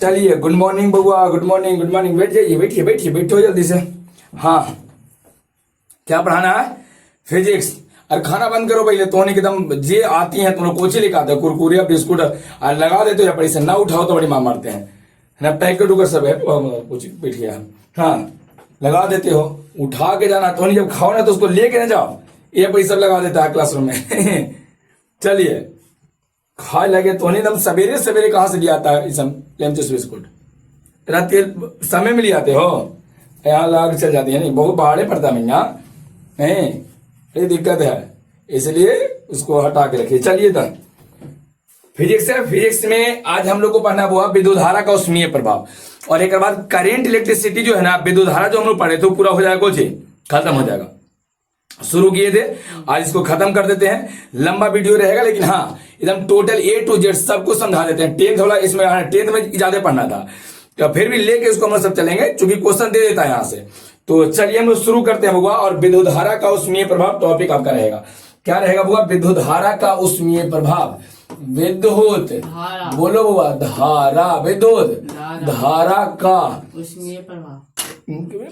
चलिए, good morning बबुआ, good morning, good morning. बैठ जाइए, बैठिए बैठिए, बैठो जल्दी से। हाँ, क्या पढ़ाना है? फिजिक्स। और खाना बंद करो पहले, तो एकदम जे आती हैं तुम लोग कोची लेके आते हो, कुरकुरे बिस्कुट और लगा देते हो या बड़ी से ना उठाओ तो बड़ी मार मारते हैं ना। पैकेट उकर सब है कुछ बैठिए। हाँ, लगा देते हो, उठा के जाना तो नहीं, जब खाओ ना तो उसको लेके ना जाओ। ये पैसा लगा देता है क्लासरूम में। चलिए, खा लगे तो नहीं, एकदम सवेरे सवेरे कहाँ से ले आता है लंच बिस्कुट? रात के समय में ले आते हो, यहाँ लाग चल जाती है। नहीं, बहुत पहाड़े पड़ता है यहाँ, नहीं ये दिक्कत है, इसलिए उसको हटा के रखिए। चलिए तो फिजिक्स है। फिजिक्स में आज हम लोग को पढ़ना हुआ विद्युत धारा का उष्मीय प्रभाव, और एक बाद करेंट इलेक्ट्रिसिटी जो है ना, विद्युत धारा जो हम लोग पढ़े तो पूरा हो जाएगा, कुछ खत्म हो जाएगा। शुरू किए थे, आज इसको खत्म कर देते हैं। लंबा वीडियो रहेगा, लेकिन हाँ एकदम टोटल A to Z सब कुछ समझा देते हैं। 10th वाला इसमें 10th में ज्यादा पढ़ना था, तो फिर भी लेके उसको हम सब चलेंगे, क्योंकि क्वेश्चन दे देता है यहाँ से। तो चलिए हम लोग शुरू करते हैं बुआ। और विद्युत धारा का उष्मीय प्रभाव टॉपिक आपका रहेगा। क्या रहेगा बुआ? विद्युत धारा का उष्मीय प्रभाव। विद्युत, बोलो बुआ, धारा, विद्युत धारा का उष्मीय प्रभाव।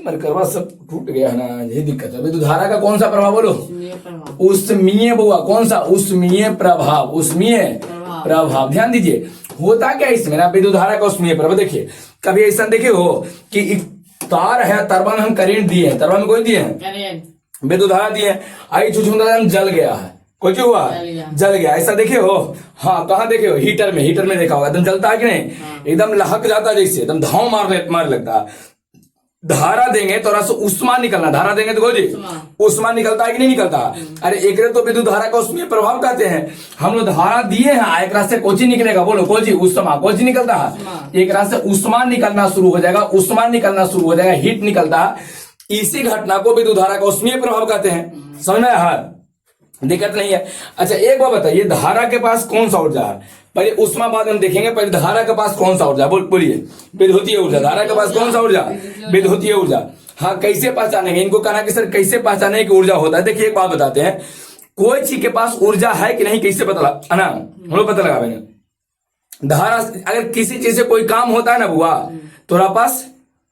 मरकरवा सब टूट गया है ना, यही दिक्कत है। विद्युत धारा का कौन सा प्रभाव? बोलो, उष्मीय प्रभाव। उष्मीय बुआ, कौन सा? उष्मीय प्रभाव, उष्मीय प्रभाव। ध्यान दीजिए, होता क्या इसमें ना, विद्युत धारा का उष्मीय प्रभाव। देखिए, कभी ऐसा देखे हो कि एक तार है, तारवा में हम करंट दिए हैं, तारवा में कोई दिए हैं, विद्युत धारा दिए हैं, आई चुचुंदा जल गया है, कोई क्यों हुआ? जल गया। ऐसा देखे हो? हाँ, कहाँ देखे हो? हीटर में, हीटर में देखा होगा, एकदम जलता है कि नहीं? एकदम लहक जाता है, जैसे एकदम धाव मारने लगता है। धारा देंगे तो रस उष्मा निकलना, धारा देंगे तो जी उष्मा निकलता है कि नहीं निकलता? अरे एक तो विद्युत धारा का उष्मीय प्रभाव कहते हैं। हम लोग धारा दिए हैं, एक रात से कोची निकलेगा, बोलो कोची, उष्मा, कोची निकलता है, एक रात से उष्मा निकलना शुरू हो जाएगा, उष्मा निकलना शुरू हो जाएगा, हीट निकलता है। इसी घटना को विद्युत धारा का उष्मीय प्रभाव कहते हैं। समझ में आया? दिक्कत नहीं है। अच्छा, एक बात बताइए, धारा के पास कौन सा ऊर्जा है? पहले उष्मा बाद हम देखेंगे, पहले धारा के पास कौन सा ऊर्जा? बोलिए, विद्युतीय ऊर्जा। धारा के पास कौन सा ऊर्जा? विद्युतीय ऊर्जा। हाँ, कैसे पहचानेंगे? इनको कहना कि सर कैसे पहचाने कि ऊर्जा होता है। देखिए, एक बात बताते हैं, कोई चीज के पास ऊर्जा है कि नहीं, कैसे पता लगा ना, हम लोग पता लगाएंगे। धारा, अगर किसी चीज से कोई काम होता है ना बुआ, तो हमारे पास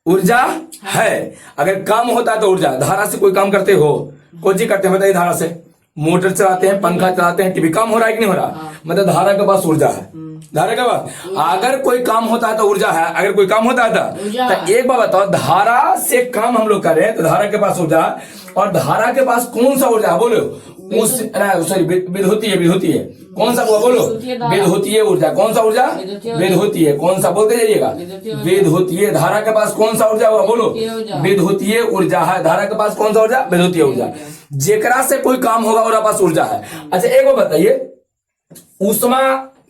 ऊर्जा है। अगर काम होता है तो ऊर्जा। धारा से कोई काम करते हो, कोई चीज करते हैं, बताइए, धारा से मोटर चलाते हैं, पंखा चलाते हैं, टीवी, काम हो रहा है कि नहीं हो रहा? मतलब धारा के पास ऊर्जा है। धारा के पास अगर कोई काम होता है तो ऊर्जा है, अगर कोई काम होता है तो एक बात बताओ, धारा से काम हम लोग कर रहे हैं तो धारा के पास ऊर्जा है। और धारा के पास कौन सा ऊर्जा है? बोलो, उस सॉरी विद्युतीय, विद्युतीय कौन सा हुआ? बोलो, विद्युतीय ऊर्जा। कौन सा ऊर्जा? विद्युतीय। कौन सा बोलते जाइएगा? विद्युतीय। धारा के पास कौन सा ऊर्जा हुआ? बोलो, विद्युतीय ऊर्जा है। धारा के पास कौन सा ऊर्जा? विद्युतीय ऊर्जा। जेकरा से कोई काम होगा और पास ऊर्जा है। अच्छा, एक बार बताइए, उष्मा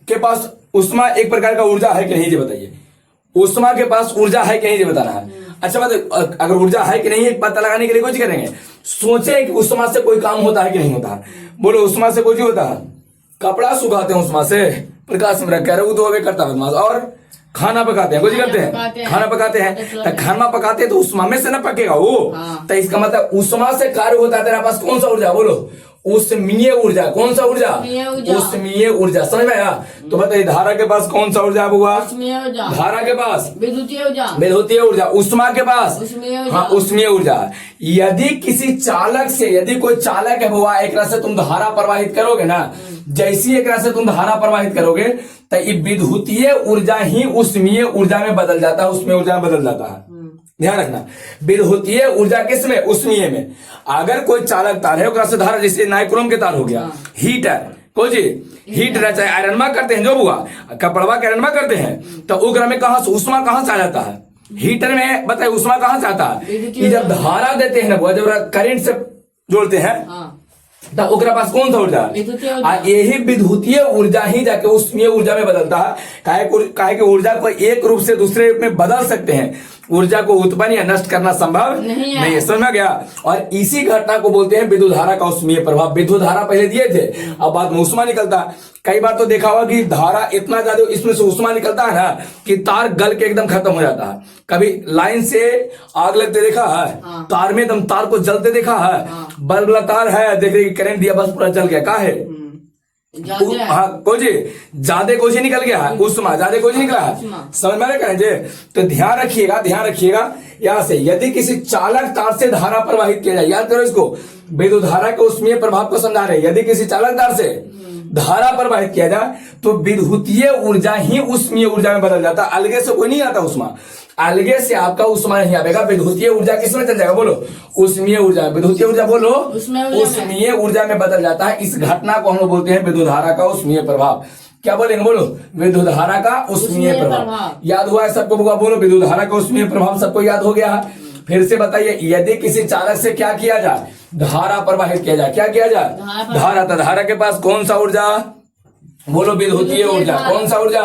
के पास, उष्मा एक प्रकार का ऊर्जा है कि नहीं, ये बताइए। उष्मा के पास ऊर्जा है कि नहीं, ये बताना है। अच्छा बात, अगर ऊर्जा है कि नहीं पता लगाने के लिए कुछ करेंगे, सोचे कि उष्मा से कोई काम होता है कि नहीं होता है। बोलो, उष्मा से कुछ होता है? कपड़ा सुखाते हैं उष्मा से, प्रकाश में रख वो तो करता है बदमाश। और खाना पकाते हैं, कुछ करते हैं, खाना पकाते हैं, तो खाना पकाते हैं तो उष्मा में से ना पकेगा वो। तो इसका मतलब उष्मा से कार्य होता है। तेरा पास कौन सा ऊर्जा? बोलो, उष्मीय ऊर्जा। कौन सा ऊर्जा? उष्मीय ऊर्जा। समझ में आया? तो बताइए, धारा के पास कौन सा ऊर्जा हुआ? धारा के पास विद्युतीय ऊर्जा। विद्युतीय ऊर्जा। उष्मा के पास हाँ, उष्मीय ऊर्जा। यदि किसी चालक से, यदि कोई चालक है हुआ, एक से तुम धारा प्रवाहित करोगे ना, जैसी एक से तुम धारा प्रवाहित करोगे तो ये विद्युतीय ऊर्जा ही उष्मीय ऊर्जा में बदल जाता है, उष्मीय ऊर्जा में बदल जाता है। ध्यान रखना, विद्युतीय ऊर्जा किसमें? उष्मीय में। अगर कोई चालक तार है, से धारा, जैसे नाइक्रोम के तार हो गया, हीटर, कोई जी हीटर, चाहे आयरनमा करते हैं जो बुआ, कपड़वा के आयरनमा करते हैं, तो उग्र में कहां से उष्मा कहां से आ जाता है? हीटर में। बताइए, उष्मा कहां से आता है? कि जब धारा देते हैं ना बुआ, जब करंट से जोड़ते हैं, तो उनके पास कौन सा ऊर्जा? यही विद्युतीय ऊर्जा ही जाके उष्मीय ऊर्जा में बदलता है। काहे कि ऊर्जा को एक रूप से दूसरे रूप में बदल सकते हैं, ऊर्जा को उत्पन्न या नष्ट करना संभव नहीं है। समझ में गया? और इसी घटना को बोलते हैं विद्युत धारा का उष्मीय प्रभाव। विद्युत धारा पहले दिए थे, अब बाद में उष्मा निकलता। कई बार तो देखा होगा कि धारा इतना ज्यादा इसमें से उष्मा निकलता है ना कि तार गल के एकदम खत्म हो जाता है। कभी लाइन से आग लगते देखा है? तार में एकदम तार को जलते देखा है? बल्ब वाला तार है, देख रहे करंट दिया, बस पूरा जल गया। का है? ज्यादा है। हाँ कोजी ज्यादा कोजी निकल गया है, उष्मा ज्यादा कोजी निकला है, उष्मा। समझ में करेंगे। तो ध्यान रखिएगा यहाँ से, यदि किसी चालक तार से धारा प्रवाहित किया जाए, याद करो इसको, विद्युत धारा के उष्मीय प्रभाव को समझा रहे हैं। यदि किसी चालक तार से धारा प्रवाहित किया जाए तो विद्युतीय ऊर्जा ही उष्मीय ऊर्जा में बदल जाता है, अलगे से कोई नहीं आता उष्मा, अलगे से आपका उष्मा नहीं आएगा। विद्युतीय ऊर्जा किसमें चल जाएगा बोलो, उष्मीय ऊर्जा, विद्युतीय ऊर्जा बोलो उष्मीय ऊर्जा में बदल जाता है। इस घटना को हम लोग बोलते हैं विद्युत धारा का उष्मीय प्रभाव। क्या बोलेंगे बोलो, विद्युत धारा का उष्मीय प्रभाव। याद हुआ है सबको, बोलो विद्युत धारा का उष्मीय प्रभाव सबको याद हो गया है। फिर से बताइए, यदि किसी चालक से क्या किया जाए, धारा प्रवाहित किया जाए, क्या किया जाए, धारा। तो धारा के पास कौन सा ऊर्जा बोलो, विद्युतीय ऊर्जा। कौन सा ऊर्जा,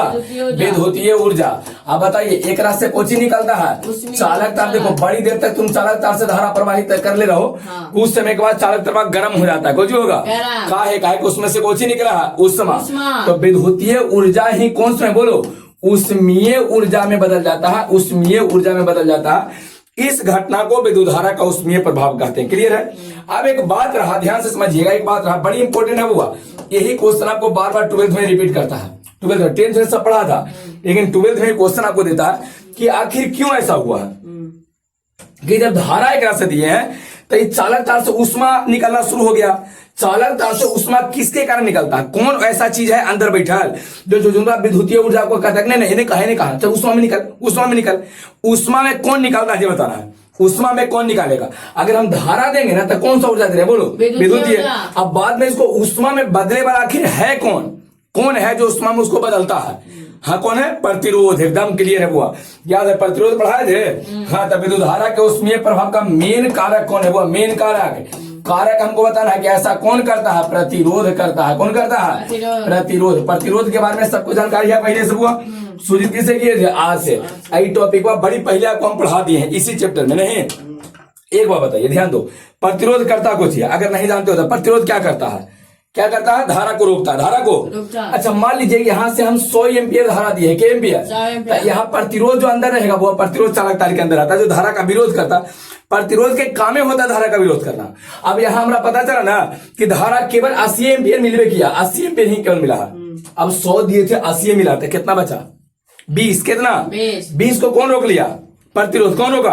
विद्युतीय ऊर्जा। अब बताइए एक रास्ते से कोची निकलता है, चालक तार। देखो बड़ी देर तक तुम चालक तार से धारा प्रवाहित कर ले रहो, कुछ समय के बाद चालक तार गर्म हो जाता है, कुछ होगा काहे उसमें से कोची निकला है, उष्मा। तो विद्युतीय ऊर्जा ही कौन सा बोलो, उष्मीय ऊर्जा में बदल जाता है, उष्मीय ऊर्जा में बदल जाता है। इस घटना को विद्युत धारा का उष्मीय प्रभाव कहते हैं। क्लियर है। अब एक बात रहा, ध्यान से समझिएगा, एक बात रहा बड़ी इंपॉर्टेंट है वो, यही क्वेश्चन आपको बार बार 12th में रिपीट करता है। 12th में 10th में सब पढ़ा था, लेकिन 12th में क्वेश्चन आपको देता है कि आखिर क्यों ऐसा हुआ है कि जब धारा एक रास्ते दिए हैं तो इस चालक तार से उष्मा निकलना शुरू हो गया। चालक तार से उष्मा किसके कारण निकलता है, कौन ऐसा चीज है अंदर बैठल जो विद्युतीय ऊर्जा को कहता है, नहीं कहा तो उष्मा में निकल, उष्मा में कौन निकलता है बताना है, उष्मा में कौन निकालेगा। अगर हम धारा देंगे ना तो कौन सा ऊर्जा दे रहे बोलो, विद्युतीय। अब बाद में इसको उष्मा में बदले वाला आखिर है कौन है जो उष्मा में उसको बदलता है, हाँ कौन है, प्रतिरोध। एकदम क्लियर है वो, याद है प्रतिरोध पढ़ाए थे। हाँ तो विद्युत धारा के उष्मीय प्रभाव का मेन कारक कौन है, वो मेन कारक हमको बताना है कि ऐसा कौन करता है, प्रतिरोध करता है। कौन करता है, प्रतिरोध। प्रतिरोध के बारे में सबको जानकारी है पहले से हुआ, सूचित किसे किए थे, आज से। आई टॉपिक बड़ी पहले आपको हम पढ़ा दिए हैं इसी चैप्टर में, नहीं एक बार बताइए, ध्यान दो। प्रतिरोध करता कुछ है, अगर नहीं जानते हो तो प्रतिरोध क्या करता है, धारा को रोकता है, धारा को। अच्छा मान लीजिए यहाँ से हम 100 एम्पियर धारा दिए, क्या एम्पियर, यहाँ प्रतिरोध जो अंदर रहेगा वो प्रतिरोध चालक तार के अंदर आता है, जो धारा का विरोध करता। प्रतिरोध के काम में होता है धारा का विरोध करना। अब यहाँ हमारा पता चला ना कि धारा केवल 80 एम्पियर मिलवे किया, 80 एम्पियर ही केवल मिला है। अब 100 दिए थे, 80 मिला था, कितना बचा, 20। कितना, 20 को कौन रोक लिया, प्रतिरोध। कौन रोका,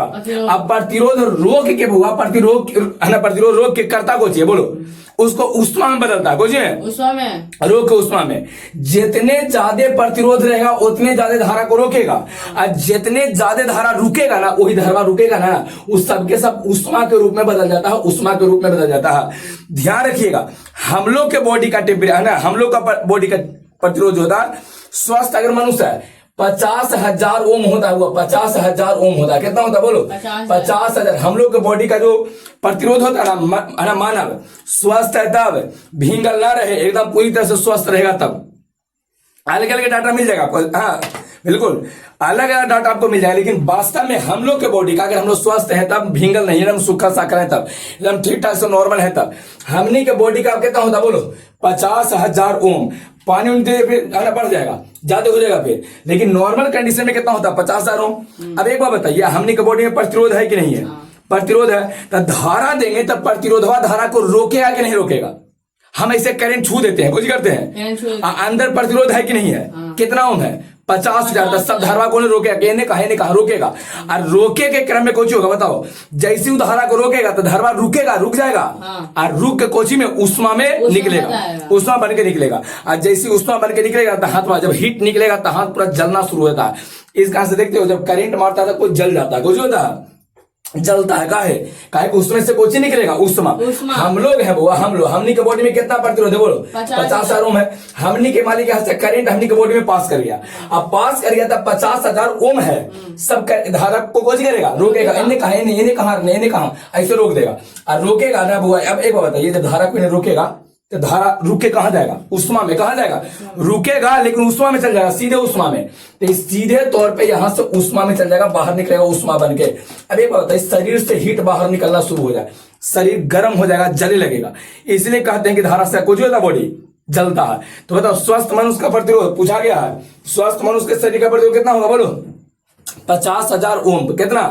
अब प्रतिरोध रोक के हुआ, प्रतिरोध रोक के करता को चाहिए बोलो, उसको उष्मा में बदलता है, उष्मा में, रोक के उष्मा में। जितने ज्यादा प्रतिरोध रहेगा उतने ज्यादा धारा को रोकेगा, और जितने ज्यादा धारा रुकेगा ना, वही धारा रुकेगा ना, उस सबके सब उष्मा के रूप में बदल जाता है, उष्मा के रूप में बदल जाता है। ध्यान रखिएगा, हम लोग के बॉडी का टेम्परेचर है ना, हम लोग का बॉडी का प्रतिरोध जो होता है, स्वस्थ अगर मनुष्य है 50,000 ओम होता है, वो 50,000 ओम होता है। कितना होता है बोलो, 50,000। हम लोग के बॉडी का जो प्रतिरोध होता है ना, मानव स्वस्थ है तब, भींगल ना रहे, एकदम पूरी तरह से स्वस्थ रहेगा तब। अलग अलग डाटा मिल जाएगा आपको, हाँ बिल्कुल अलग अलग डाटा आपको मिल जाएगा, लेकिन वास्तव में हम लोग के बॉडी का, अगर हम लोग स्वस्थ है तब, भींगल नहीं एकदम सूखा साकर है तब, एकदम ठीक ठाक से नॉर्मल है तब, हमनी के बॉडी का कितना होता बोलो, 50,000 ओम। पानी उनके फिर बढ़ जाएगा, ज्यादा हो जाएगा फिर, लेकिन नॉर्मल कंडीशन में कितना होता है, 50,000 ओम। अब एक बार बताइए, हमनी के बॉडी में प्रतिरोध है कि नहीं है, प्रतिरोध है, तो धारा देंगे तब प्रतिरोधवा धारा को रोकेगा कि नहीं रोकेगा। हम ऐसे करंट छू देते हैं, कुछ करते हैं, अंदर प्रतिरोध है कि नहीं है, कितना ओम है, 50,000। सब धारा को रोकेगा, कहने कहा रोकेगा, और रोके के क्रम में कुछ होगा बताओ, जैसी धारा को रोकेगा तो धारा रुकेगा, रुक जाएगा, और रुक के कोची में उष्मा में निकलेगा, उष्मा बन के निकलेगा, और जैसी उष्मा बन के निकलेगा तो हाथ, जब हीट निकलेगा तो हाथ पूरा जलना शुरू होता है। इस कारण से देखते हो जब करंट मारता था कुछ जल जाता है, कुछ होता है, जलता है, काहे उसमें से कुछ निकलेगा, उष्मा। हम लोग है वो, हमनी के बॉडी में कितना प्रतिरोध है बोलो, 50,000 ओम है। हमनी के मालिक यहाँ से करंट हमनी के बॉडी में पास कर गया, अब पास कर गया तब 50,000 ओम है, सब धारा को कुछ करेगा, रोकेगा, इन्हें कहा ऐसे रोक देगा, और रोकेगा ना बुआ। अब एक बात बताइए, जब धारा को इन्हें रोकेगा तो धारा रुक के कहां जाएगा, उष्मा में। कहां जाएगा, रुकेगा लेकिन उष्मा में चल जाएगा, सीधे उष्मा में। तो सीधे तौर पे यहां से उष्मा में चल जाएगा, बाहर निकलेगा उष्मा बन के। अब एक बात बताइए, शरीर से हीट बाहर निकलना शुरू हो जाए, शरीर गर्म हो जाएगा, जलने लगेगा, इसलिए कहते हैं कि धारा से कुछ होता, बॉडी जलता है। तो बताओ स्वस्थ मनुष्य का प्रतिरोध पूछा गया है, स्वस्थ मनुष्य के शरीर का प्रतिरोध कितना होगा बोलो, 50,000 ओम। कितना,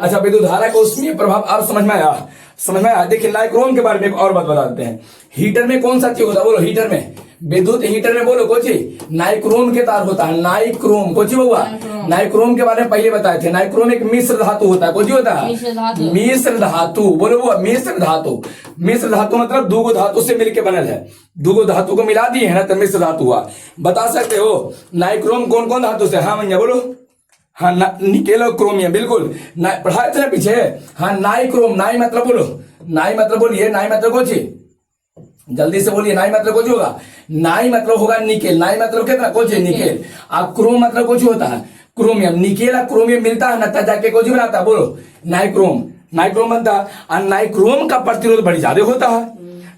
अच्छा विद्युत धारा का उष्मीय प्रभाव अब समझ में आया, देखिए नाइक्रोम के बारे में एक और बात बता देते हैं। हीटर में कौन सा चीज होता है बोलो, हीटर में विद्युत हीटर में बोलो कोची नाइक्रोम के तार होता है। नाइक्रोम कोची हुआ नाइक्रोम के बारे में पहले बताए थे। नाइक्रोम एक मिश्र धातु होता है। कोची होता है मिश्र धातु। बोलो वो मिश्र धातु। मिश्र धातु मतलब दो धातु से मिलकर बनल है। दो धातु को मिला दिए है ना तो मिश्र धातु हुआ। बता सकते हो नाइक्रोम कौन कौन धातु से? हाँ भैया बोलो। हाँ निकेल और क्रोमियम बिल्कुल पढ़ाए थे ना पीछे। हाँ नाइक्रोम। नाई मतलब बोलो। नाई मतलब बोलिए। नाई मतलब कोची जल्दी से बोलिए। नाई मतलब कुछ होगा। नाई मतलब होगा निकेल। नाई मतलब कितना कुछ निकेल। और क्रोम मतलब कुछ होता है क्रोमियम। निकेल और क्रोमियम मिलता है ना तब जाके कुछ बनाता है। बोलो नाइक्रोम। नाइक्रोम बनता है। और नाइक्रोम का प्रतिरोध बड़ी ज्यादा होता है।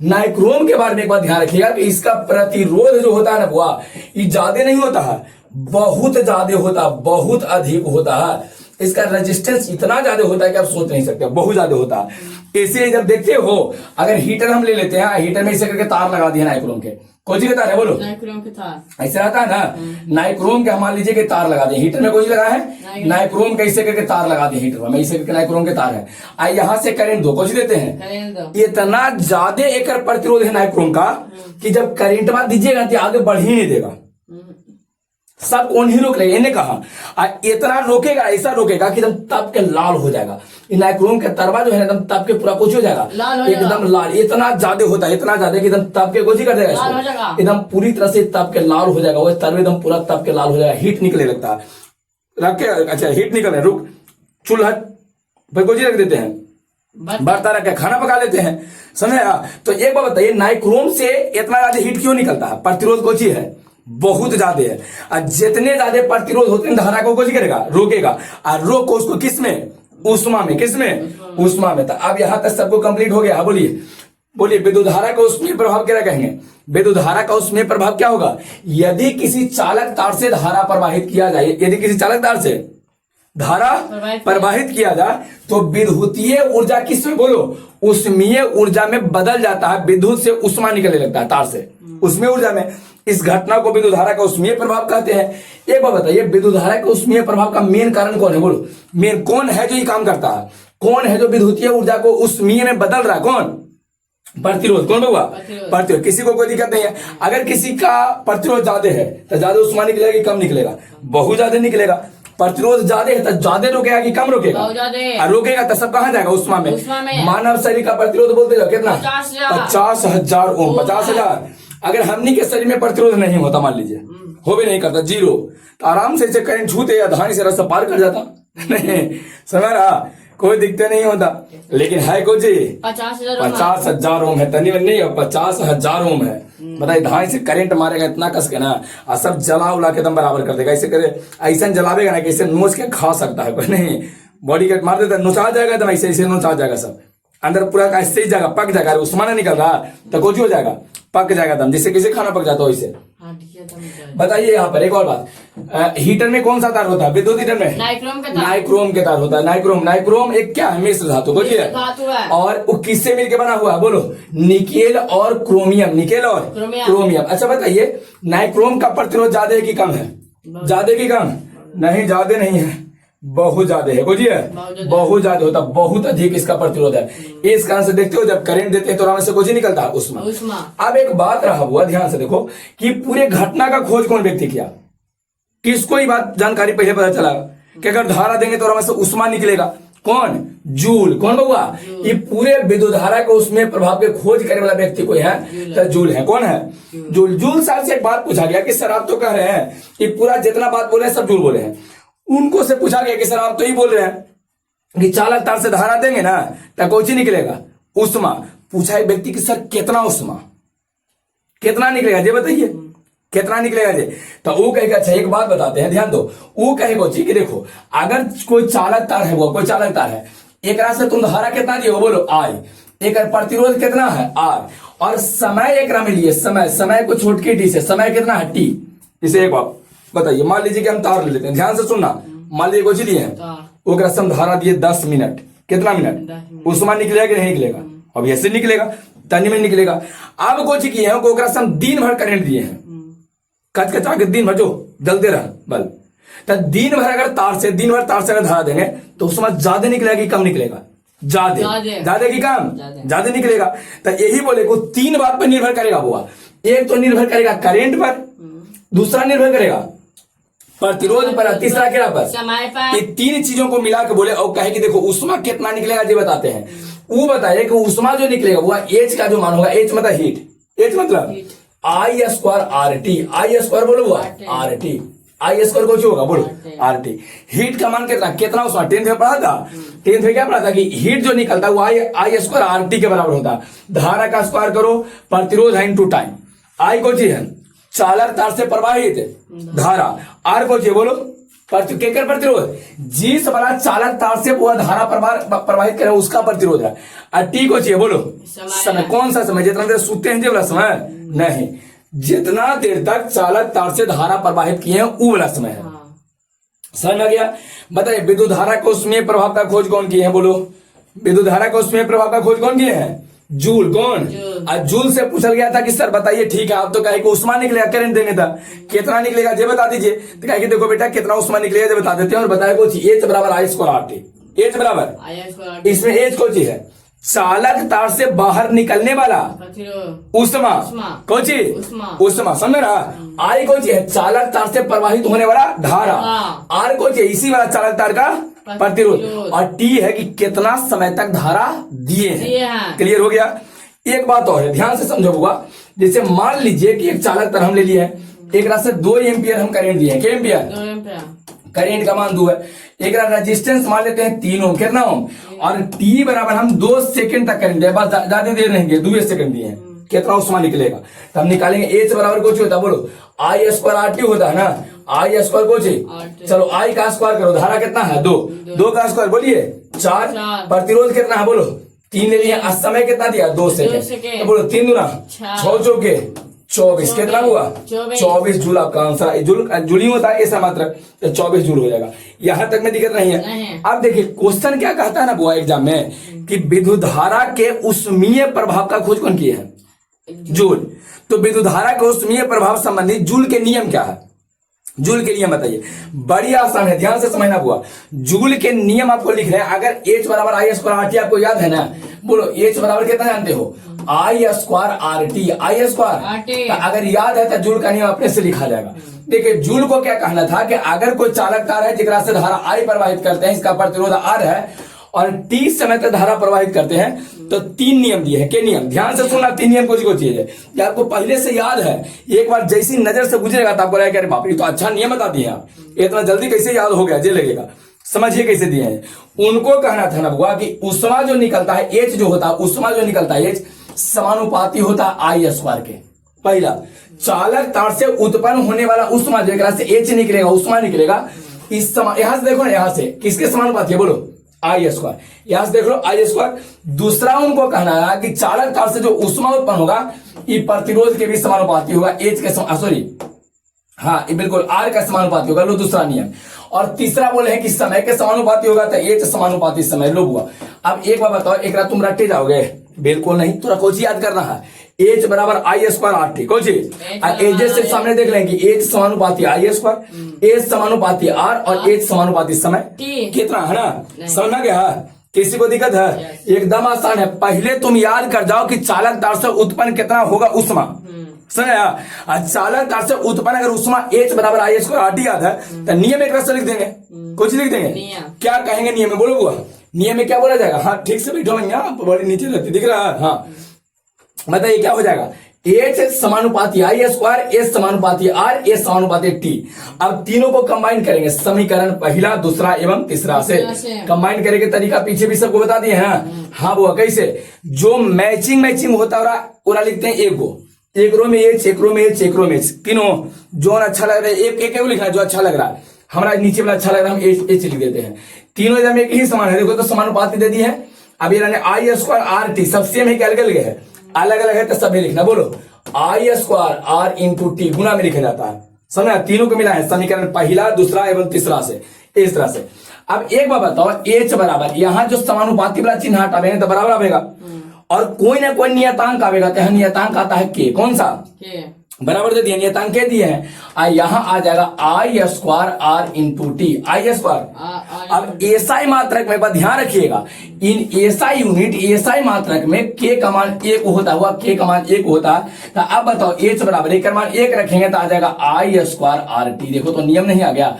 नाइक्रोम के बारे में एक बात ध्यान रखिएगा कि इसका प्रतिरोध जो होता है ना बुआ ये ज्यादा नहीं होता है, बहुत ज्यादा होता है, बहुत अधिक होता है। इसका रेजिस्टेंस इतना ज्यादा होता है कि आप सोच नहीं सकते, बहुत ज्यादा होता है। इसे जब देखते हो अगर हीटर हम ले लेते हैं, हीटर में इसे करके तार लगा दिया नाइक्रोम के। कौन सी के तार है बोलो? नाइक्रोम के तार। ऐसा रहता है ना नाइक्रोम के मान लीजिए कि तार लगा दिए हीटर में। कौन सी लगा है नाइक्रोम के। ऐसे करके तार लगा दिए हीटर में। ऐसे करके नाइक्रोम के तार है। आई यहाँ से करंट दो। कौन सी देते हैं? इतना ज्यादा एक प्रतिरोध है नाइक्रोम का कि जब करंट मार दीजिएगा तो आगे बढ़ ही नहीं देगा, सब कौन ही रोक लेगा। इन्हें कहा इतना रोकेगा, ऐसा रोकेगा कि एकदम तप के लाल हो जाएगा। नाइक्रोम के तरवा जो है एकदम तप के पूरा कुछ हो जाएगा, एकदम लाल। इतना ज्यादा होता है, इतना ज्यादा कि एकदम तप के कुछ ही कर देगा इसको, एकदम पूरी तरह से तप के लाल हो जाएगा। वो तरवा एकदम पूरा तप के लाल हो जाएगा, हीट निकले लगता है। रख के अच्छा हीट निकल रहे, रुक चूल्हा पर कुछ रख देते हैं, बर्तन रख के खाना पका लेते हैं, समझे? तो एक बात बताइए नाइक्रोम से इतना ज्यादा हीट क्यों निकलता है? प्रतिरोध कुछ ही है, बहुत ज्यादा है। और जितने ज्यादा प्रतिरोध होते हैं धारा को कुछ करेगा, रोकेगा। और रोक को उसको किस में? उष्मा में। किस में? उष्मा में। तो अब यहां तक सबको कंप्लीट हो गया। बोलिए बोलिए विद्युत धारा का उसमें प्रभाव क्या कहेंगे? विद्युत धारा का उसमें प्रभाव क्या होगा? यदि किसी चालक तार से धारा प्रवाहित किया जाए, यदि किसी चालक तार से धारा प्रवाहित किया जाए तो विद्युतीय ऊर्जा किस में? बोलो उष्मीय ऊर्जा में बदल जाता है। विद्युत से उष्मा निकलने लगता है तार से, उष्मीय ऊर्जा में। इस घटना को विद्युत धारा का उष्मीय प्रभाव कहते हैं। एक बात बताइए विद्युत धारा का उष्मीय प्रभाव का मेन कारण कौन है? बोलो मेन कौन है जो ये काम करता है? कौन है जो विद्युतीय ऊर्जा को उष्मीय में बदल रहा है? कौन? प्रतिरोध। कौन होगा? प्रतिरोध। किसी को कोई दिक्कत नहीं है। अगर किसी का प्रतिरोध ज्यादा है तो ज्यादा उष्मा निकलेगा कि कम निकलेगा? बहुत ज्यादा निकलेगा। प्रतिरोध ज्यादा है तो ज्यादा रोकेगा कि कम रोकेगा? और रोकेगा तो सब कहां जाएगा? उष्मा में। मानव शरीर का प्रतिरोध बोलते हो कितना? 50,000 ओम। 50,000। अगर हमनी के शरीर में प्रतिरोध नहीं होता, मान लीजिए हो भी नहीं करता, जीरो, तो आराम से इसे करंट छूते या धानी से रास्ता पार कर जाता। नहीं समझ रहा? कोई दिक्कत नहीं होता। लेकिन है कुछ 50,000 ओम है, तनी नहीं 50,000 ओम है। बताइए धानी से करंट मारेगा इतना कस के ना, और सब जला उला के दम बराबर कर देगा। ऐसे करे ऐसा जलावेगा ना कि ऐसे नोच के खा सकता है कोई नहीं। बॉडी का मार देता नोचा जाएगा एकदम, ऐसे ऐसे नोचा जाएगा, सब अंदर पूरा ऐसे ही जाएगा, पक जाएगा। उस्मा नहीं निकल रहा तो कुछ हो जाएगा, पक जाएगा दम, जिससे किसी खाना पक जाता हो इससे। बताइए यहाँ पर एक और बात, हीटर में कौन सा तार होता है? विद्युत हीटर में नाइक्रोम के तार होता है। नाइक्रोम एक क्या है? मिश्र धातु। बोलिए और वो किससे मिलकर बना हुआ है? बोलो निकेल और क्रोमियम। निकेल और क्रोमियम। अच्छा बताइए नाइक्रोम का प्रतिरोध ज्यादा है कि कम है? ज्यादा की कम? नहीं ज्यादा नहीं है, बहुत ज्यादा है। बोलिए बहुत ज्यादा होता, बहुत अधिक इसका प्रतिरोध है। इस कारण से देखते हो जब करंट देते हैं तो आराम से कुछ ही निकलता है, उष्मा। अब एक बात रहा हुआ, ध्यान से देखो कि पूरे घटना का खोज कौन व्यक्ति किया? किसको ही बात जानकारी पहले पता चला कि अगर धारा देंगे तो आराम से उष्मा निकलेगा? कौन? जूल। कौन बउआ? ये पूरे विद्युत धारा को उसमें प्रभाव के खोज करने वाला व्यक्ति कोई है तो जूल है। कौन है? जूल। जूल साहब से एक बात पूछा गया कि सर आप तो कह रहे हैं कि पूरा जितना बात बोले सब जूल बोले हैं। उनको से पूछा गया कि सर आप तो ही बोल रहे हैं कि चालक तार से धारा देंगे ना तो कौन निकलेगा? उष्मा। पूछा एक व्यक्ति कि सर कितना उष्मा, कितना निकलेगा जी बताइए, कितना निकलेगा जी? तो वो कहेगा अच्छा एक बात बताते हैं, ध्यान दो। वो कहेगा जी कि देखो अगर कोई चालक तार है, वो कोई चालक तार है, एक से तुम धारा कितना दिए हो? बोलो आई। एक प्रतिरोध कितना है? आर। और समय एक में लिए, समय को छोटकी टी से, समय कितना है? टी। इसे एक बात बताइए, मान लीजिए कि हम तार ले लेते हैं, ध्यान से सुनना। मान लीजिए कुछ लिए हैं, वो हम धारा दिए 10 मिनट। कितना मिनट? उष्मा निकलेगा कि नहीं निकलेगा? अब ऐसे निकलेगा, तनी में निकलेगा। अब कुछ किए हैं हम दिन भर करंट दिए हैं, कच कचा के दिन भर जो जलते रहा बल्ब, तो दिन भर अगर दिन भर तार से अगर धारा देंगे तो उष्मा ज्यादा निकलेगा कि कम निकलेगा? ज्यादा की कम? ज्यादा निकलेगा। तो यही बोले को 3 बात पर निर्भर करेगा। वो एक तो निर्भर करेगा करंट पर, दूसरा निर्भर करेगा प्रतिरोध पर, तीसरा क्या पर, समय पर। ये तीन चीजों को मिला के बोले और कहे कि देखो उष्मा कितना निकलेगा ये बताते हैं। वो बताइए कि उष्मा जो निकलेगा वो एच का जो मान होगा, एच मतलब हीट, एच मतलब आई square R T, I square बोलो वो आर टी, आई स्क्वायर कुछ होगा बोलो आर टी। हीट का मान कितना, कितना उष्मा, 10th में पढ़ा था, 10th में क्या पढ़ा था कि हीट जो निकलता है वो आई स्क्वायर आर टी के बराबर होता है। धारा का स्क्वायर करो, प्रतिरोध है इनटू टाइम। आई को चीज है चालक तार से प्रवाहित धारा, आर को चीज बोलो केकर प्रतिरोध, जिस वाला चालक तार से वो धारा प्रवाहित करे उसका प्रतिरोध है। और टी को चाहिए बोलो समय, कौन सा समय, जितना देर सूते हैं वाला समय नहीं, जितना देर तक चालक तार से धारा प्रवाहित किए हैं वो वाला समय है। समझ में आ गया? बताइए विद्युत धारा को उसमें प्रभाव का खोज कौन किए हैं, बोलो विद्युत धारा को उसमें प्रभाव का खोज कौन किए हैं, जूल। कौन? आज जूल से पूछा गया था कि सर बताइए, ठीक है आप तो कहे कि उष्मा निकलेगा, करंट देंगे था, कितना निकलेगा ये बता दीजिए। तो कहे कि देखो बेटा कितना उष्मा निकलेगा ये बता देते हैं, और बताया कुछ एच बराबर I square R T, H बराबर, इसमें एच को चीज है चालक तार से बाहर निकलने वाला उष्मा, कौन चीज उष्मा, समझ रहा। आई को चीज है चालक तार से प्रवाहित होने वाला धारा, आर को चीज इसी वाला चालक तार का प्रतिरोध, और टी है कि कितना समय तक धारा दिए हैं। क्लियर हो गया? एक बात और है, ध्यान से समझोगा। जैसे मान लीजिए कि एक चालक तार हम ले लिए हैं, एक रास्ते 2 एम्पियर हम करंट दिए हैं, क्या एम्पियर, करंट का मान 2 है। एक रेजिस्टेंस मान लेते हैं 3 ओम, कितना ओम, और टी बराबर हम 2 सेकंड तक करंट दिए, बस ज्यादा देर नहीं, 2 सेकंड दिए हैं, कितना उष्मा निकलेगा। तो हम निकालेंगे एच बराबर कुछ होता है, बोलो आई स्क्वायर आर टी होता है ना, आई स्क्वायर कुछ, चलो आई का स्क्वायर करो, धारा कितना है 2 का स्क्वायर बोलिए 4, प्रतिरोध कितना है बोलो 3 ले लिए, समय कितना दिया 2 सेकंड, तो बोलो 3 दूना 6 चौके 24, कितना हुआ 24 जूल आपका आंसर। जूल ही होता है ऐसा मात्र, 24 जूल हो जाएगा। यहां तक में दिक्कत नहीं है। अब देखिए क्वेश्चन क्या कहता है ना बुआ एग्जाम में कि विद्युत धारा के उष्मीय प्रभाव का खोज कौन किया है, जूल। तो विद्युत धारा के उष्मीय प्रभाव संबंधी जूल के नियम क्या है, जूल के नियम बताइए। बड़ी आसान है, ध्यान से समझना हुआ। जूल के नियम आपको लिख रहे हैं। अगर एच बराबर आई स्क्वायर आर टी आपको याद है ना, बोलो एच बराबर कितना जानते हो, आई square R T, I square. अगर याद है तो जूल का नियम अपने से लिखा जाएगा। देखिए जूल को क्या कहना था कि अगर कोई चालक तार है जिसका से धारा आई प्रवाहित करते हैं, इसका प्रतिरोध आर है, और टी समय तक धारा प्रवाहित करते हैं, तो 3 नियम दिए हैं। क्या नियम, ध्यान से सुनना, 3 नियम कुछ चीज है ये आपको पहले से याद है। एक बार जैसी नजर से गुजरेगा तो आपको लगेगा अरे बाप रे तो अच्छा नियम बता दिए आप, इतना जल्दी कैसे याद हो गया ये लगेगा। समझिए कैसे दिए हैं। उनको कहना था ना बुआ कि उष्मा जो निकलता है एच जो होता है, उष्मा जो निकलता है एच समानुपाती होता है आई स्क्वायर के। पहला चालक तार से उत्पन्न होने वाला उष्मा जो एक से एच निकलेगा, उष्मा निकलेगा, इस यहां से देखो ना, यहां से किसके समानुपाती है बोलो आई स्क्वायर, यहां से देख लो आई स्क्वायर। दूसरा उनको कहना है कि चालक तार से जो उष्मा उत्पन्न होगा ये प्रतिरोध के भी समानुपाती होगा, एच के सॉरी हाँ ये बिल्कुल आर का समानुपाती होगा, लो दूसरा नियम। और तीसरा बोले हैं कि समय के समानुपाती होगा, तो एच समानुपाती समय, लो हुआ। अब एक बार बताओ, एक रात तुम रट्टे जाओगे, बिल्कुल नहीं, तो कोची याद करना है, एच बराबर आई स्क्वायर आर टी, कोची एच से सामने देख लेंगे, एच समानुपाती आई स्क्वायर, एच समानुपाती आर, और एच समानुपाती समय कितना है ना। समझ में गया? किसी को दिक्कत है? एकदम आसान है। पहले तुम याद कर जाओ कि चालक तार से उत्पन्न कितना होगा उष्मा, समझ। चालक तार से उत्पन्न अगर उष्मा एच बराबर आई स्क्वायर आर टी याद है तो नियम एक रस्ते लिख देंगे, कुछ लिख देंगे, क्या कहेंगे नियम में, बोलो बुआ नियम में क्या बोला जाएगा। हाँ ठीक से बैठो भैया, बड़ी नीचे रहती दिख रहा है। हाँ बताइए क्या हो जाएगा, एच समानुपाती आई स्क्वायर, एच समानुपाती आर, एच समानुपाती टी। अब तीनों को कंबाइन करेंगे, समीकरण पहला दूसरा एवं तीसरा से कंबाइन करेंगे। तरीका पीछे भी सबको बता दिए हैं। हाँ वो कैसे, जो मैचिंग होता है लिखते हैं एक रो में एच, एक रो में एच, एक रो में एच, तीनों जो अच्छा लग रहा है एक लिखना है, जो अच्छा लग रहा है हमारा नीचे वाला अच्छा लग रहा है हम एच लिख देते हैं। तीनों एकदम एक ही समान है, देखो तो समानुपाती दे दी है। अब ये आई स्क्वायर आर टी सब सेम है कि अलग अलग है, अलग अलग है तो सभी लिखना, बोलो आई स्क्वायर आर इंटू टी गुना में लिखा जाता है, समझा। तीनों को मिला है, समीकरण पहला दूसरा एवं तीसरा से, इस तरह से। अब एक बार बताओ, एच बराबर यहाँ जो समानुपाती वाला चिन्ह हटावेंगे तो बराबर आएगा, और कोई ना कोई नियतांक आएगा, तो नियतांक आता है के, कौन सा बराबर दे दिए, नियतांक कह दिए हैं। यहाँ आ जाएगा I square R into T, I square. अब एसआई मात्रक में बस ध्यान रखिएगा, इन एसआई यूनिट एसआई मात्रक में के का मान 1 होता हुआ, के का मान 1 होता है। तो अब बताओ एच बराबर एक का मान 1 रखेंगे तो आ जाएगा आई स्क्वायर आर टी। देखो तो नियम नहीं आ गया।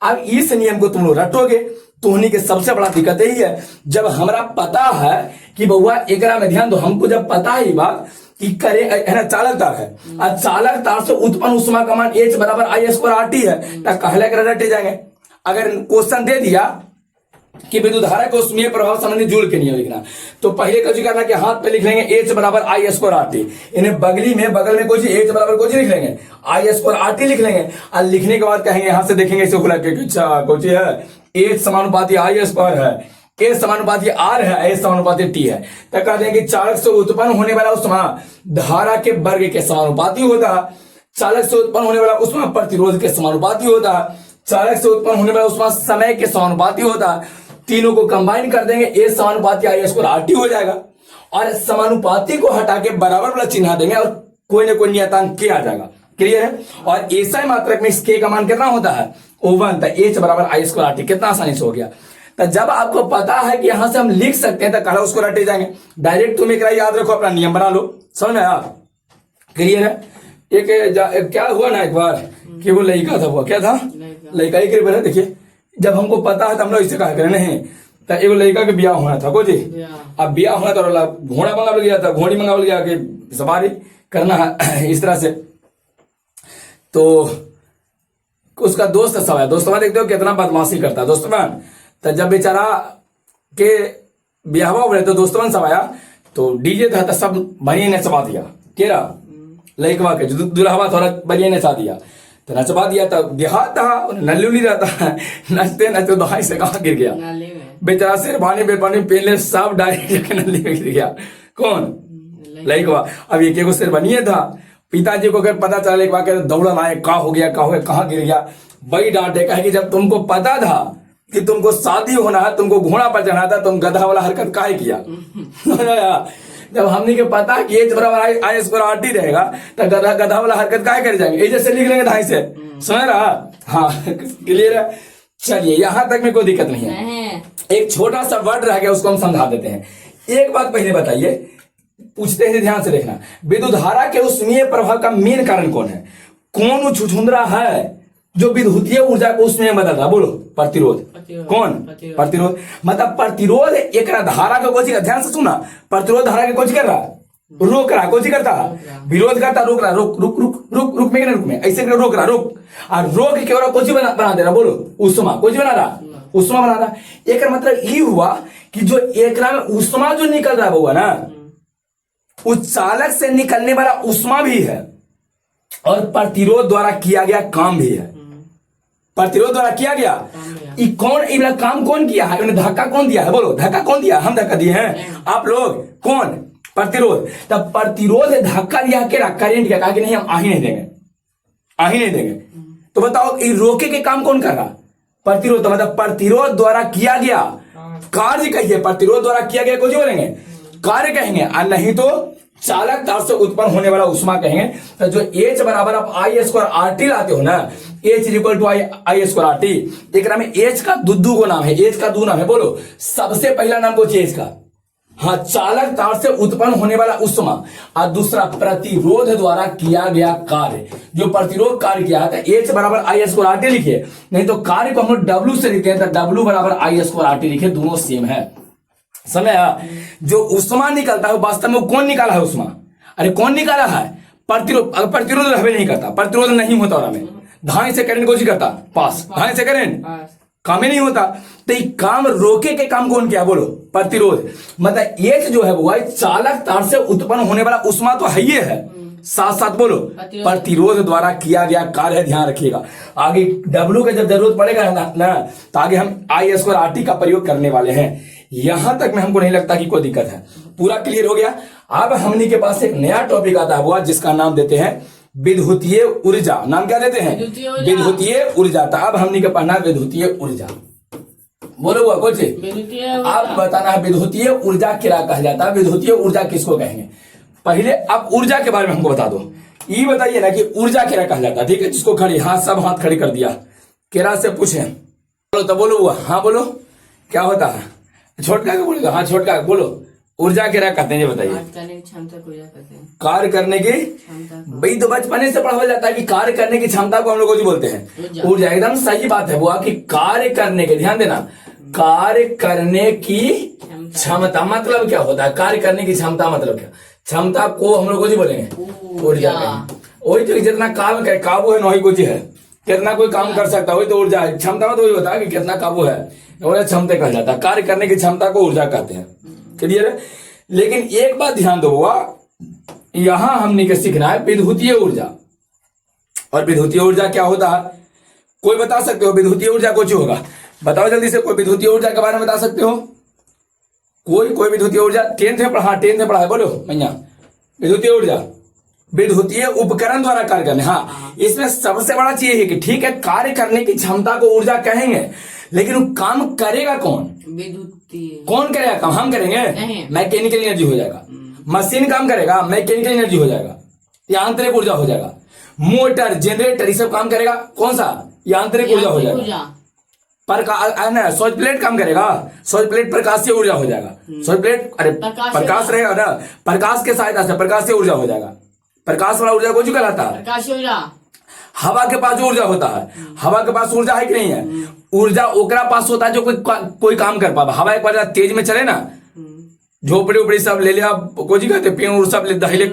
अब इस नियम को तुम लोग रटोगे तो उन्हीं के सबसे बड़ा दिक्कत यही है, जब हमारा पता है कि बउआ एकरा में ध्यान दो, हमको जब पता है ये बात कि करे है ना, चालक तार है और चालक तार से उत्पन्न उष्मा का मान H बराबर आई स्क्वायर आर टी है, तो कहले कर रटे जाएंगे। अगर क्वेश्चन दे दिया कि विद्युत धारा को उष्मीय प्रभाव संबंधी जूल के नियम लिखना, तो पहले कुछ करना कि हाथ पे लिख लेंगे H बराबर आई स्क्वायर आर टी, इन्हें बगल में कुछ H बराबर कुछ लिख लेंगे, आई स्क्वायर आर टी लिख लेंगे। और लिखने के बाद कहेंगे यहां से देखेंगे इसे खुला के अच्छा कुछ है H समानुपाती आई स्क्वायर है, ए समानुपाती आर है, ए समानुपाती टी है, तो कह देंगे चालक से उत्पन्न होने वाला उष्मा धारा के वर्ग के समानुपाती होता है, चालक से उत्पन्न होने वाला उष्मा प्रतिरोध के समानुपाती होता है, चालक से उत्पन्न होने वाला उष्मा समय के समानुपाती होता है। तीनों को कंबाइन कर देंगे, ए समानुपाती आई स्क्वायर आर टी हो जाएगा। और समानुपाती को हटा के बराबर वाला चिन्ह देंगे और कोई ना कोई नियतांक के आ जाएगा। क्लियर है। और एसआई मात्रक में इसके का मान कितना होता है, O1, तो H बराबर आई स्क्वायर आर टी। कितना आसानी से हो गया। तो जब आपको पता है कि यहां से हम लिख सकते हैं तो कहा उसको रटे जाएंगे डायरेक्ट। तुम एक याद रखो, अपना नियम बना लो, समझ में आया। क्लियर है। एक क्या हुआ ना एक बार कि वो लड़का था, वो क्या था लड़का ही करीब है। देखिए जब हमको पता है तो हम लोग इससे कहा करें नहीं, तो एक लड़का के ब्याह होना था कोई, अब ब्याह होना तो घोड़ा मंगा गया था, घोड़ी मंगा गया कि सवारी करना है इस तरह से। तो उसका दोस्त सब है, दोस्तों देखते हो कितना बदमाशी करता है दोस्तों। तो जब बेचारा के ब्याह हुआ तो दोस्तों सब आया तो डीजे था, तो सब बनिए ने चबा दिया, केरा लड़कवा के दुल्हवा थोड़ा बनिए ने चा दिया, तो नचवा दिया। तो देहात था नल्लू रहता है, नचते नचते दहाई से कहाँ गिर गया बेचारा, शेरवानी बेरवानी पहले सब डायरेक्ट नल्ली में गिर गया। कौन लड़कवा। अब एक एगो शेरवानी था, पिताजी को अगर पता चला एक बार दौड़ा लाए, का हो गया कहाँ गिर गया, बड़ी डांटे। कहे कि जब तुमको पता था कि तुमको शादी होना है, तुमको घोड़ा पर चढ़ना था, तुम गधा वाला हरकत काहे किया। जब हमने के पता कि H बराबर आई स्क्वायर आर टी रहेगा तो गधा वाला हरकत काहे कर जाएंगे, ये जैसे लिख लेंगे ढाई से। समझ रहा। हाँ क्लियर है। चलिए यहां तक में कोई दिक्कत नहीं है। एक छोटा सा वर्ड रह गया, उसको हम समझा देते हैं। एक बात पहले बताइए, पूछते हैं ध्यान से देखना, विद्युत धारा के उष्मीय प्रभाव का मेन कारण कौन है। कौन छुछुंदरा है जो विद्युतीय ऊर्जा को उसमें बदलता, बोलो प्रतिरोध। कौन प्रतिरोध। मतलब प्रतिरोध एक धारा का कोची का, ध्यान से सुना, प्रतिरोध धारा के कोची कर रहा, रोक रहा, कोची करता विरोध करता, रोक रहा, रुक रुक रुक रुक रुक में रुक में ऐसे रोक रहा, रोक और रोक के और कोची बना दे रहा, बोलो उष्मा, कोची बना रहा, उष्मा बना रहा। एक मतलब ये हुआ कि जो एक में उष्मा जो निकल रहा हुआ ना, उस चालक से निकलने वाला उष्मा भी है और प्रतिरोध द्वारा किया गया काम भी है। प्रतिरोध द्वारा किया गया कौन काम कौन किया है, धक्का कौन दिया है, बोलो धक्का कौन दिया, हम धक्का दिए हैं, आप लोग, कौन प्रतिरोध। तब प्रतिरोध धक्का दिया के करेंट क्या, कहा कि नहीं हम आ ही नहीं देंगे, आ ही नहीं देंगे। तो बताओ ये रोके के काम कौन कर रहा, प्रतिरोध। तो मतलब प्रतिरोध द्वारा किया गया कार्य कहिए, प्रतिरोध द्वारा किया गया कुछ बोलेंगे कार्य कहेंगे, और नहीं तो चालक तार से उत्पन्न होने वाला उष्मा कहेंगे। तो जो H बराबर आप आई स्क्वायर आर टी लाते हो ना, H equal to I square R T, एक नाम है H का दुद्दू को नाम है, H का दू नाम है, बोलो सबसे पहला नाम कुछ H का, हाँ चालक तार से उत्पन्न होने वाला उष्मा, और दूसरा प्रतिरोध द्वारा किया गया कार्य। जो प्रतिरोध कार्य किया है तो H बराबर आई स्क्वायर आर टी लिखिए, नहीं तो कार्य को हम लोग W से लिखते हैं तो W बराबर आई स्क्वायर आर टी लिखे, दोनों सेम है। समय जो उष्मा निकलता है वास्तव में कौन निकाला है उष्मा, अरे कौन निकाला है, प्रतिरोध। अगर प्रतिरोध रहबे नहीं करता, प्रतिरोध नहीं होता, और हमें धाई से करंट कोशिश करता पास, धाई से करंट काम ही नहीं होता। तो ये काम रोके के काम कौन किया, बोलो प्रतिरोध। मतलब H जो है वो चालक तार से उत्पन्न होने वाला उष्मा तो है ही है, साथ साथ बोलो प्रतिरोध द्वारा किया गया कार्य। ध्यान रखिएगा आगे W का जब जरूरत पड़ेगा ना तो आगे हम आई स्क्वायर आर टी का प्रयोग करने वाले हैं। यहां तक में हमको नहीं लगता कि कोई दिक्कत है, पूरा क्लियर हो गया। अब हमने के पास एक नया टॉपिक आता हुआ जिसका नाम देते हैं विद्युतीय ऊर्जा। नाम क्या देते हैं, विद्युतीय ऊर्जा। तो अब हमने के पढ़ना विद्युतीय ऊर्जा, बोलो हुआ कुछ आप बताना है विद्युतीय ऊर्जा क्या कहा जाता है, विद्युतीय ऊर्जा किसको कहेंगे। पहले आप ऊर्जा के बारे में हमको बता दो ये बताइए ना कि ऊर्जा क्या कहलाता है, ठीक है, जिसको खड़ी, हाथ सब हाथ खड़े कर दिया, केरा से पूछे, बोलो तो बोलो हुआ, हाँ बोलो क्या होता है, छोटका के बोलेगा, हाँ छोटका बोलो, ऊर्जा क्या कहते हैं ये बताइए। कार्य करने की क्षमता को ऊर्जा कहते हैं। कार्य करने की क्षमता को भाई तो बचपने से पढ़ा जाता है कि कार्य करने की क्षमता को हम लोग बोलते हैं ऊर्जा। एकदम सही बात है बुआ कि कार्य करने के, ध्यान देना, कार्य करने की क्षमता मतलब क्या होता है, कार्य करने की क्षमता मतलब क्या, क्षमता को हम लोग बोलेंगे ऊर्जा कहेंगे। वही तो जितना काम करे, काबू है वही कुछ है, कितना कोई काम कर सकता है वही तो ऊर्जा है। क्षमता तो वही होता है कि कितना काबू है, क्षमता कहा जाता है। कार्य करने की क्षमता को ऊर्जा कहते हैं, क्लियर है। लेकिन एक बात ध्यान दो बुआ, यहां हमने के सीखना है विद्युतीय ऊर्जा। और विद्युतीय ऊर्जा क्या होता है, कोई बता सकते हो विद्युतीय ऊर्जा कुछ होगा, बताओ जल्दी से, कोई विद्युतीय ऊर्जा के बारे में बता सकते हो, कोई विद्युतीय ऊर्जा टेंथ में पढ़ा, टेंथ में पढ़ा है, बोलो भैया। विद्युतीय ऊर्जा विद्युतीय उपकरण द्वारा कार्य करने, हाँ इसमें सबसे बड़ा चीज है कि ठीक है कार्य करने की क्षमता को ऊर्जा कहेंगे, लेकिन वो काम करेगा कौन, विद्युतीय कौन करेगा काम, हम करेंगे, मैकेनिकल एनर्जी हो जाएगा, मशीन काम करेगा, मैकेनिकल एनर्जी हो जाएगा, यांत्रिक ऊर्जा हो जाएगा, मोटर जनरेटर ये सब काम करेगा, कौन सा, यांत्रिक ऊर्जा हो जाएगा। सौर प्लेट काम करेगा, सौर प्लेट प्रकाशीय ऊर्जा हो जाएगा, सौर प्लेट अरे प्रकाश रहेगा ना, प्रकाश के सहायता से प्रकाशीय ऊर्जा हो जाएगा। प्रकाश वाला ऊर्जा को जो कहलाता है प्रकाश ऊर्जा। हवा के पास जो ऊर्जा होता है, हवा के पास ऊर्जा है कि नहीं है, ऊर्जा ओकरा पास होता है जो कोई काम कर पाए। हवा एक बार तेज में चले ना, झोपड़ी उपड़ी सब ले लिया, को जी कहते पेड़ सब ले दहिले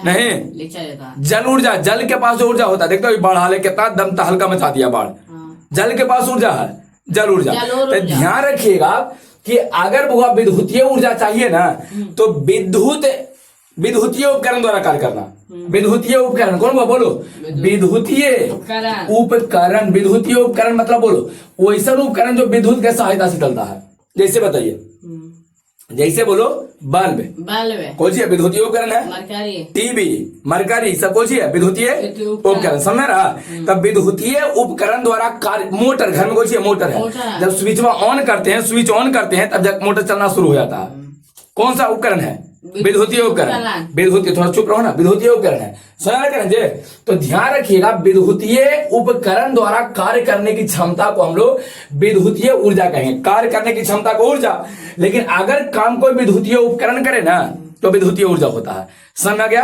नहीं, जल ऊर्जा, जल के पास जो ऊर्जा होता है, देखते हो बाढ़ हाले कितना दम तहलका मचा दिया बाढ़, जल के पास ऊर्जा है, जल ऊर्जा। तो ध्यान रखिएगा कि अगर वह विद्युतीय ऊर्जा चाहिए ना, तो विद्युतीय उपकरण द्वारा कार्य करना। विद्युतीय उपकरण कौन हुआ बोलो, विद्युतीय उपकरण, विद्युतीय उपकरण मतलब बोलो वैसा उपकरण जो विद्युत के सहायता से चलता है। जैसे बताइए, जैसे बोलो बल्ब, कौन सी विद्युतीय उपकरण है, टीवी, मरकरी, सब कौन सी है विद्युतीय उपकरण, समझ रहा। तब विद्युतीय उपकरण द्वारा कार्य, मोटर घर में कौन सी है, मोटर है, जब स्विच ऑन करते हैं, स्विच ऑन करते हैं तब जब मोटर चलना शुरू हो जाता है। कौन सा उपकरण है, विद्युतीय उपकरण, विद्युतीय, थोड़ा चुप रहो ना, विद्युतीय उपकरण है, सुना करें जे। तो ध्यान रखिएगा विद्युतीय उपकरण द्वारा कार्य करने की क्षमता को हम लोग विद्युतीय ऊर्जा कहेंगे, कार्य करने की क्षमता को ऊर्जा। लेकिन अगर काम कोई विद्युतीय उपकरण करे ना तो विद्युतीय ऊर्जा होता है, समझ में आ गया,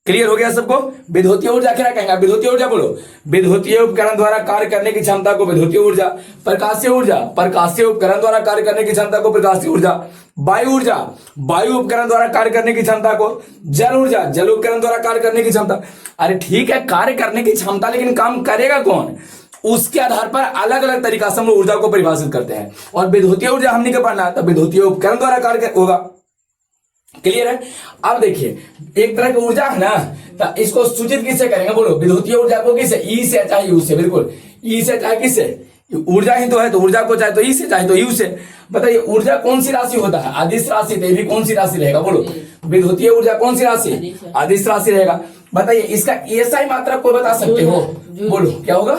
क्लियर हो गया सबको। विद्युतीय ऊर्जा क्या कहेंगे, विद्युतीय ऊर्जा बोलो, विद्युतीय उपकरण द्वारा कार्य करने की क्षमता को विद्युतीय ऊर्जा। प्रकाशीय ऊर्जा, प्रकाशीय उपकरण द्वारा कार्य करने की क्षमता को प्रकाशीय ऊर्जा। वायु ऊर्जा, वायु उपकरण द्वारा कार्य करने की क्षमता को जल ऊर्जा, जल उपकरण द्वारा कार्य करने की क्षमता। अरे ठीक है कार्य करने की क्षमता, लेकिन काम करेगा कौन, उसके आधार पर अलग अलग तरीका से हम लोग ऊर्जा को परिभाषित करते हैं। और विद्युतीय ऊर्जा हमने क्या पढ़ना है, तो विद्युतीय उपकरण द्वारा कार्य होगा, क्लियर है। अब देखिए एक तरह की ऊर्जा है ना, तो इसको सूचित किससे करेंगे बोलो, विद्युतीय ऊर्जा को किससे, ई से चाहे यू से, बिल्कुल ई से चाहे किससे, ऊर्जा ही तो है, तो ऊर्जा को चाहे तो ई से चाहे तो यू से। बताइए ऊर्जा कौन सी राशि होता है, अदिश राशि, तो ये भी कौन सी राशि रहेगा बोलो, विद्युतीय ऊर्जा कौन सी राशि, अदिश राशि रहेगा। बताइए इसका एसआई मात्रा कोई बता सकते हो, बोलो क्या होगा,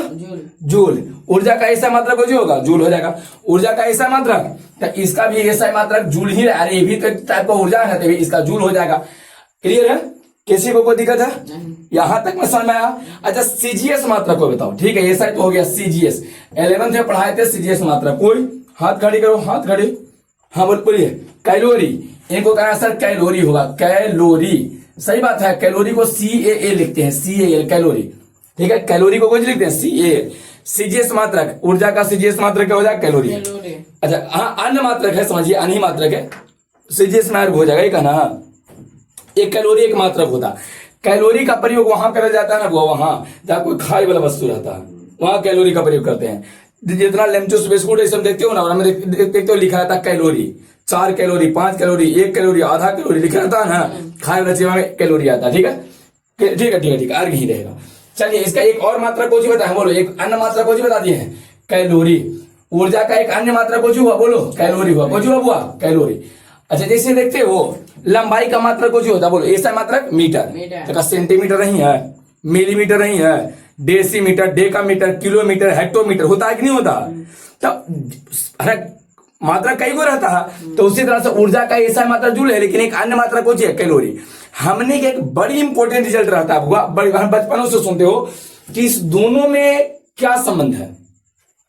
जूल। ऊर्जा का ऐसा मात्रक जो होगा जूल हो जाएगा, ऊर्जा का ऐसा मात्रक, तो इसका भी ऐसा मात्रक जूल ही, अरे ये भी तो टाइप का ऊर्जा है, तो इसका जूल हो जाएगा, क्लियर है। किसी को कोई दिक्कत है, यहां तक में समझ में आया। अच्छा सीजीएस मात्रा को बताओ, ठीक है ऐसा तो हो गया सीजीएस, 11th में पढ़ाए थे सीजीएस मात्रा, कोई हाथ खड़ी करो, हाथ खड़ी, हाँ बोल बोलिए। कैलोरी, इनको कहना सर कैलोरी होगा, कैलोरी, सही बात है, कैलोरी को CAA लिखते हैं, CAL कैलोरी, ठीक है, कैलोरी को कुछ लिखते हैं CAL। सीजीएस मात्रक, ऊर्जा का सीजीएस मात्रक क्या हो जाएगा, कैलोरी। अच्छा हाँ अन्य मात्रक है, समझिए अन्य ही मात्रक है, सीजीएस मात्रक हो जाएगा, एक है ना, एक कैलोरी एक मात्रक होता। कैलोरी का प्रयोग वहां करा जाता है ना, वो वहां जहां कोई खाए वाला वस्तु रहता है, वहां कैलोरी का प्रयोग करते हैं। जितना लेमचूस बिस्कुट ये सब देखते हो ना, उनमें देखते हो लिखा रहता है कैलोरी, 4 कैलोरी, 5 कैलोरी, 1 कैलोरी, आधा कैलोरी लिखा रहता है ना, खाए वाले चीज में कैलोरी आता है, ठीक है ठीक है ठीक है ठीक है, अर्घ ही रहेगा। चलिए इसका एक और मात्रा को बताए बोलो, एक अन्य मात्रा को बता दिए हैं कैलोरी। ऊर्जा का एक अन्य मात्रा को हुआ बोलो, कैलोरी हुआ, को हुआ कैलोरी। अच्छा जैसे देखते हो लंबाई का मात्रक को होता बोलो, ऐसा मात्रक मीटर, तो सेंटीमीटर नहीं है, मिलीमीटर नहीं है, डेसीमीटर, डेकामीटर, किलोमीटर, हेक्टोमीटर होता है कि नहीं होता। तो मात्रा कई को रहता है, तो उसी तरह से ऊर्जा का ऐसा मात्रा जूल है, लेकिन एक अन्य मात्रा कौन सी है, कैलोरी। हमने एक बड़ी इंपॉर्टेंट रिजल्ट रहता है, हम बचपनों से सुनते हो कि इस दोनों में क्या संबंध है,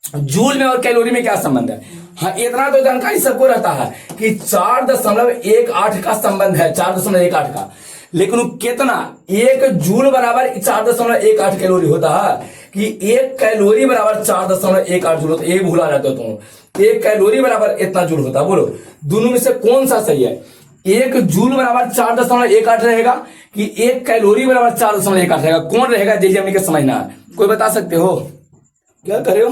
जूल में और कैलोरी में क्या संबंध है। हाँ, इतना तो जानकारी सबको रहता है कि 4.18 का संबंध है, 4.18 का, लेकिन वो कितना, एक जूल बराबर 4.18 कैलोरी होता है कि एक कैलोरी बराबर 4.18 जूल होता है। ये भूला जाते हो तुम, एक कैलोरी बराबर इतना जूल होता है। बोलो दोनों में से कौन सा सही है, एक जूल बराबर 4.18 रहेगा कि एक कैलोरी बराबर 4.18 रहेगा, कौन रहेगा, जैसे हमें समझना है। कोई बता सकते हो, क्या करे हो,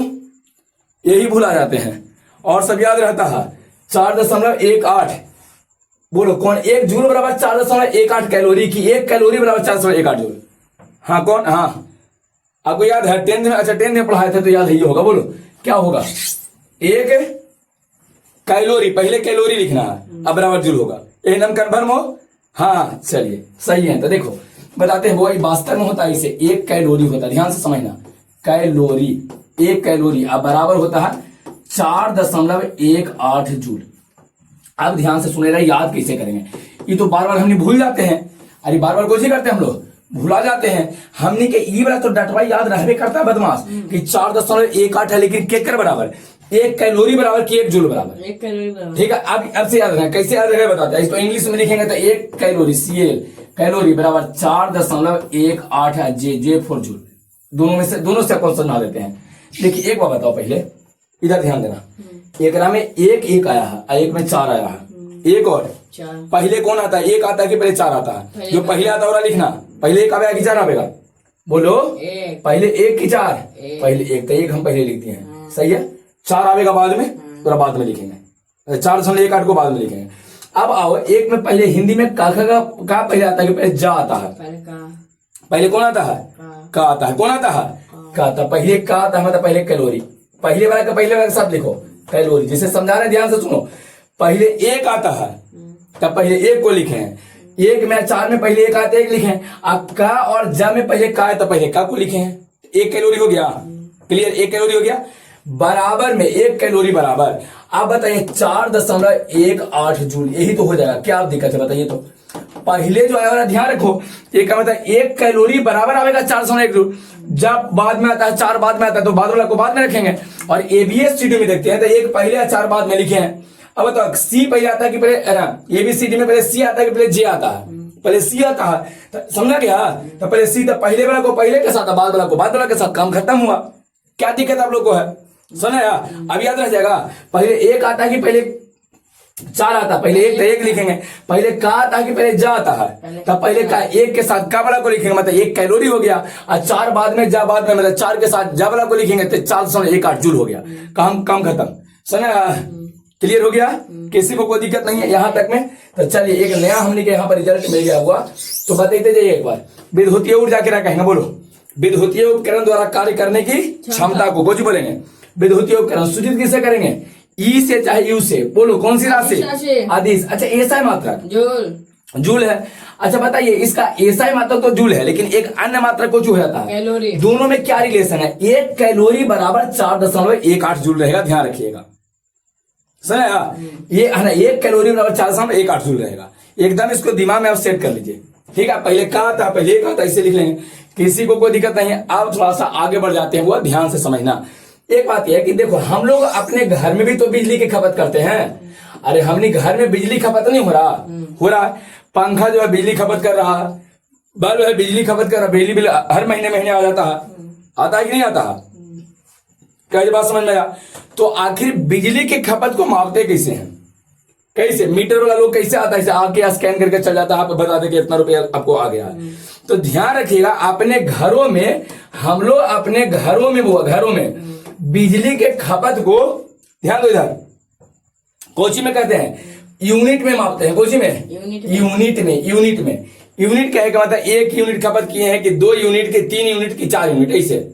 यही भूला जाते हैं और सब याद रहता है 4.18। बोलो कौन, एक जूल बराबर 4.18 कैलोरी की एक कैलोरी बराबर 4.18 जूल। हाँ कौन, हाँ आपको याद है 10th में, अच्छा 10th में पढ़ाए थे तो याद ही होगा। बोलो क्या होगा, एक कैलोरी, पहले कैलोरी लिखना है, अब बराबर जूल होगा, एकदम कन्फर्म हो। हाँ चलिए सही है। तो देखो बताते हैं, वो वास्तव में होता है इसे एक कैलोरी होता है, ध्यान से समझना, कैलोरी, एक कैलोरी अब बराबर होता है 4.18 जूल। अब ध्यान से सुनेगा, याद कैसे करेंगे, ये तो बार बार हमने भूल जाते हैं, अरे बार बार कोशिश करते हैं हम लोग, भुला जाते हैं। हमने के ई वाला तो डटवा याद रहबे करता है बदमाश कि 4.18 है, लेकिन केकर बराबर, एक कैलोरी बराबर की एक जूल बराबर, एक कैलोरी बराबर। ठीक है। अब से याद रखना, कैसे याद रखेगा बताते हैं। इसको इंग्लिश में लिखेंगे तो एक कैलोरी CL कैलोरी बराबर 4.18 जे फॉर जूल। दोनों से क्वेश्चन ना देते हैं। देखिए एक बात बताओ, पहले इधर ध्यान देना, एक में एक आया है, एक में 4 आया है, एक और 4, पहले कौन आता है, एक आता है कि पहले 4 आता है, जो पहले आता है लिखना, पहले एक आवेगा कि 4 आवेगा, बोलो एक। पहले एक की 4, पहले एक, तो एक हम पहले लिखते हैं, सही है। 4 आवेगा बाद में, थोड़ा बाद में लिखेंगे, 4.18 को बाद में लिखेंगे। अब आओ, एक में पहले हिंदी में का पहले आता है कि पहले जा आता है, पहले कौन आता है, का आता है, कौन आता है, का आता है, पहले का आता है, मतलब पहले कैलोरी, पहले वाला के साथ लिखो कैलोरी, जिसे समझा रहे ध्यान से सुनो। पहले एक आता है तब पहले एक को लिखे हैं, एक में 4 में पहले एक आता है, एक लिखे हैं। अब का और जा में पहले का है तो पहले का को लिखे हैं, एक कैलोरी हो गया, क्लियर, एक कैलोरी हो गया। बराबर में एक कैलोरी बराबर, आप बताइए 4.18 जूल, यही तो हो जाएगा, क्या दिक्कत है बताइए। तो पहले जो आया ध्यान रखो, एक का मतलब एक कैलोरी बराबर आएगा 4.18 जूल, जब बाद में आता है 4 बाद में आता है तो बाद वाला को बाद में रखेंगे। और ABCD में देखते हैं तो एक पहले 4 बाद में लिखे हैं। अब तो C पहले आता है कि पहले ABCD में पहले C आता है कि पहले J आता है, पहले C आता है, तो समझा क्या, तो पहले C, तो पहले वाला को पहले के साथ, बाद वाला को बाद वाला के साथ, काम खत्म हुआ। क्या दिक्कत आप लोग को है, सुना यार, अब याद रह जाएगा। पहले एक आता है कि पहले 4 आता, पहले एक तो एक लिखेंगे, पहले का आता है कि पहले जा आता है, तब पहले का एक के साथ का वाला को लिखेंगे, मतलब एक कैलोरी हो गया, और 4 बाद में जा बाद में, मतलब 4 के साथ जा वाला को लिखेंगे तो 4.18 जूल हो गया, काम खत्म। सुना, क्लियर हो गया, किसी को कोई दिक्कत नहीं है यहाँ तक में। तो चलिए एक नया हमने के यहाँ पर रिजल्ट मिल गया हुआ, तो बताते जाइए एक बार, विद्युतीय ऊर्जा क्या कहेंगे, बोलो विद्युतीय उपकरण द्वारा कार्य करने की क्षमता को कुछ बोलेंगे, विद्युतीय उपकरण सूचित किसे करेंगे, ई से चाहे यू से, बोलो कौन सी राशि, आदिश। अच्छा ऐसा मात्रक जूल है। अच्छा बताइए, इसका ऐसा मात्रक तो जूल है, लेकिन एक अन्य मात्रक को जो रहता है कैलोरी, दोनों में क्या रिलेशन है, एक कैलोरी बराबर 4.18 जूल रहेगा, ध्यान रखिएगा। सुना, ये है ना, एक कैलोरी बराबर 4.18 जूल रहेगा, एकदम इसको दिमाग में आप सेट कर लीजिए, ठीक है। पहले का था, पहले एक आता, इसे लिख लेंगे, किसी को कोई दिक्कत नहीं है। अब थोड़ा सा आगे बढ़ जाते हैं, वो ध्यान से समझना। एक बात यह है कि देखो, हम लोग अपने घर में भी तो बिजली की खपत करते हैं, अरे हमने घर में बिजली खपत नहीं हो रहा है, पंखा जो है बिजली खपत कर रहा है, बल्ब है बिजली खपत कर रहा है, बिजली बिल हर महीने आ जाता है, आता है कि नहीं आता है, क्या ये बात समझ में आया। तो आखिर बिजली की खपत को मापते कैसे हैं, कैसे, मीटर वाला लोग कैसे आता है, आके स्कैन करके चल जाता है, आप बता दें कि इतना रुपया आपको आ गया। तो ध्यान रखिएगा, अपने घरों में, हम लोग अपने घरों में बिजली के खपत को, ध्यान दो इधर, कोची में कहते हैं यूनिट में मापते हैं, कोची में यूनिट में यूनिट क्या है, मतलब 1 यूनिट खपत किए हैं कि 2 यूनिट के, 3 यूनिट की, 4 यूनिट, ऐसे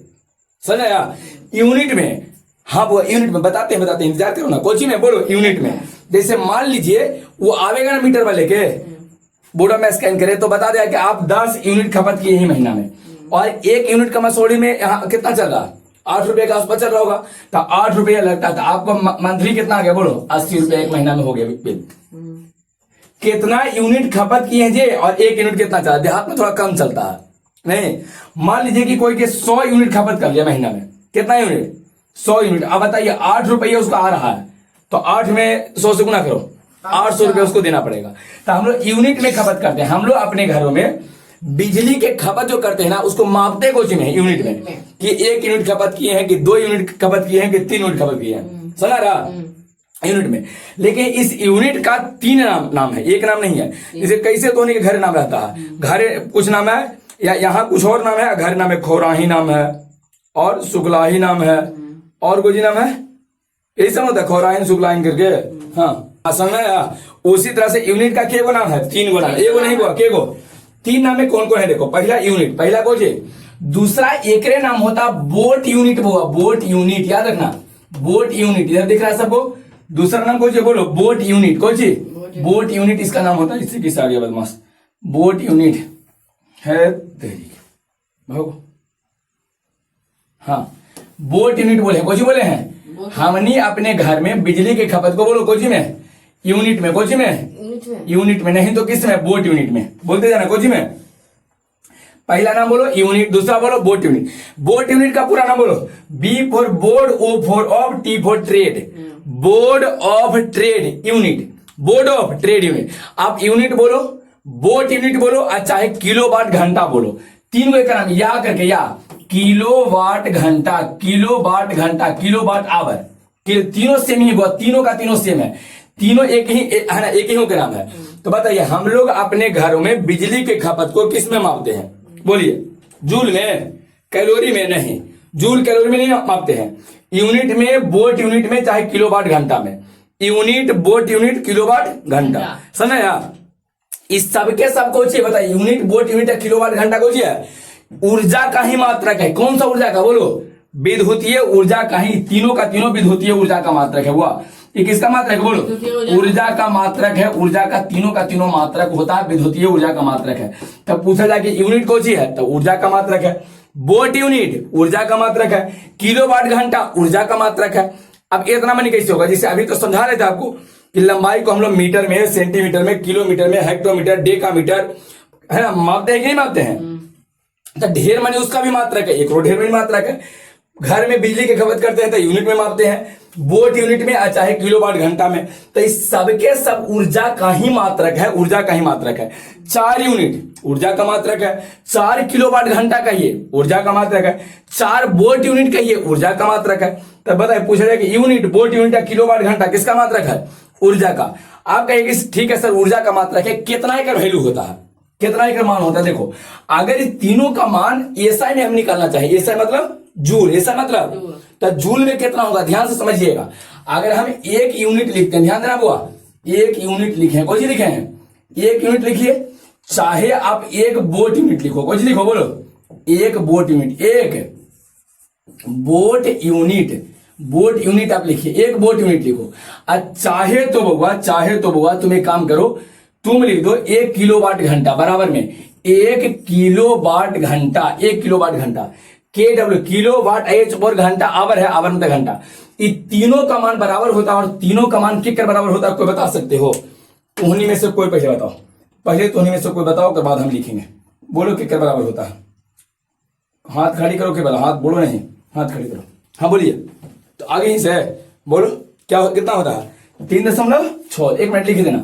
समझ आया। यूनिट में, हाँ वो यूनिट में बताते हैं, इंतजार करो ना, कोची में बोलो यूनिट में। जैसे मान लीजिए वो आवेगा ना मीटर वाले के, बोर्ड में स्कैन करे तो बता दिया कि आप 10 यूनिट खपत किए ही महीना में, और 1 यूनिट का मसौड़ी में यहाँ कितना चल रहा है, 8 रुपए का आसपास चल रहा होगा, तो 8 रुपया लगता है, तो आपको मंथली कितना आ गया बोलो? 80 रुपया एक महीना में हो गया बिल। कितना यूनिट खपत किए हैं जे, और 1 यूनिट कितना चला? देहात में थोड़ा कम चलता है नहीं। मान लीजिए कि कोई के 100 यूनिट खपत कर लिया महीना में, कितना यूनिट? 100 यूनिट। अब बताइए 8 रुपये उसका आ रहा है, तो 8 में 100 से गुना करो, 800 रुपये उसको देना पड़ेगा। तो हम लोग यूनिट में खपत करते हैं। हम लोग अपने घरों में बिजली के खपत जो करते हैं ना, उसको मापते कुछ में यूनिट में, कि 1 यूनिट खपत किए हैं, कि 2 यूनिट खपत किए हैं, कि 3 यूनिट खपत किए हैं, समझ रहा? यूनिट में। लेकिन इस यूनिट का 3 नाम है, एक नाम नहीं है। जैसे कैसे तो के घर नाम रहता है, घर कुछ नाम है, या यहाँ कुछ और नाम है, घर नाम है, खोराही नाम है, और शुक्लाही नाम है, और कोई नाम है, यही सब होता है, खोराही शुक्लाही करके। हाँ समझ आया? उसी तरह से यूनिट का के गो नाम है? 3 गो नाम, एगो नहीं हुआ, के गो? 3 नाम में कौन कौन है? देखो, पहला यूनिट, पहला कौन है? दूसरा एकरे नाम होता बोट यूनिट, बोट यूनिट, याद रखना, बोट यूनिट, इधर दिख रहा है सबको? दूसरा नाम कौन सी? बोलो, बोट यूनिट। कौन सी? बोट यूनिट इसका नाम होता है। इससे किस आ गया बदमाश? बोट यूनिट है तेरी भागो। हाँ, बोट यूनिट बोले, कौन सी बोले हैं? हमने अपने घर में बिजली की खपत को बोलो कोची में? यूनिट में। कोची में? यूनिट में। नहीं तो किस में? बोट यूनिट में। बोलते जाना, कोची में? पहला नाम बोलो यूनिट, दूसरा बोलो बोट यूनिट। बोट यूनिट का पूरा नाम बोलो, B for board, O for of, T for trade. Board of trade unit, board of trade unit. आप यूनिट बोलो, बोट यूनिट बोलो, और चाहे किलोवाट घंटा बोलो, 3 का नाम या करके, या किलोवाट घंटा, किलोवाट घंटा, किलोवाट आवर, तीनों सेम ही हुआ, तीनों का तीनों सेम है, तीनों एक ही है ना, एक ही के नाम है। तो बताइए हम लोग अपने घरों में बिजली के खपत को किस में मापते हैं? बोलिए, जूल में, कैलोरी में नहीं, जूल कैलोरी में नहीं मापते हैं, यूनिट में, बोट यूनिट में, चाहे किलोवाट घंटा में। यूनिट, बोट यूनिट, किलोवाट घंटा, समझ यार? इस सबके सब को चाहिए, बताइए यूनिट, बोट यूनिट या किलोवाट घंटा को चाहिए। ऊर्जा का ही मात्रक है। कौन सा ऊर्जा का? बोलो, विद्युतीय ऊर्जा का ही, तीनों का तीनों विद्युतीय ऊर्जा का मात्रक है। हुआ ये किसका मात्रक है? बोलो, ऊर्जा का मात्रक है। ऊर्जा का तीनों मात्रक होता है, विद्युतीय ऊर्जा का मात्रक है। तब पूछा जाए कि यूनिट कौन सी है, तो ऊर्जा का मात्रक है। बोट यूनिट ऊर्जा का मात्रक है। किलोवाट घंटा ऊर्जा का मात्रक है। अब इतना मनी कैसे होगा? जैसे अभी तो समझा रहे थे आपको कि लंबाई को हम लोग मीटर में, सेंटीमीटर में, किलोमीटर में, हेक्टोमीटर, डेकामीटर, है ना, मापते हैं कि नहीं मापते हैं? तो ढेर माने उसका भी मात्रक है, एक और ढेर में मात्रक है। घर में बिजली की खपत करते हैं तो यूनिट में मापते हैं, बोट यूनिट में, चाहे किलोवाट घंटा में। तो इस सबके सब ऊर्जा का ही मात्रक है, ऊर्जा का ही मात्रक है। 4 यूनिट ऊर्जा का मात्रक है, 4 किलोवाट घंटा कहिए ऊर्जा का मात्रक है, 4 बोट यूनिट कहिए ऊर्जा का मात्रक है। तब बताइए, पूछा जाए कि यूनिट, बोट यूनिट या किलोवाट घंटा किसका मात्रक है? ऊर्जा का। आप कहेंगे ठीक है सर, ऊर्जा का मात्रक है, कितना का वैल्यू होता है, कितना का मान होता है? देखो, अगर इस तीनों का मान एसआई में हम निकालना चाहिए, एसआई मतलब जूल, ऐसा मतलब, तो जूल में कितना होगा? ध्यान से समझिएगा। अगर हम 1 यूनिट लिखते हैं, ध्यान देना बुआ, 1 यूनिट लिखे, कौन सी लिखे हैं? 1 यूनिट लिखिए, चाहे आप 1 बोट यूनिट लिखो, कौन सी लिखो? बोलो, 1 boat unit, 1 boat unit, boat unit आप लिखिए, 1 बोट यूनिट लिखो। और चाहे तो बुआ तुम एक काम करो, तुम लिख दो 1 किलोवाट घंटा बराबर में 1 किलोवाट घंटा, 1 किलोवाट घंटा, KW किलोवाट, H और घंटा आवर है, आवर मतलब घंटा। ये तीनों का मान बराबर होता है, और तीनों का मान किसके बराबर होता है? कोई बता सकते हो? उन्हीं में से कोई पहले बताओ, पहले तो उन्हीं में से कोई बताओ, के बाद हम लिखेंगे। बोलो किसके बराबर होता है? हाथ खड़ी करो, के बोलो, हाथ बोलो नहीं, हाथ खड़ी करो। हाँ बोलिए, तो आगे ही से बोलो, क्या कितना होता है? 3.6, 1 मिनट लिख देना,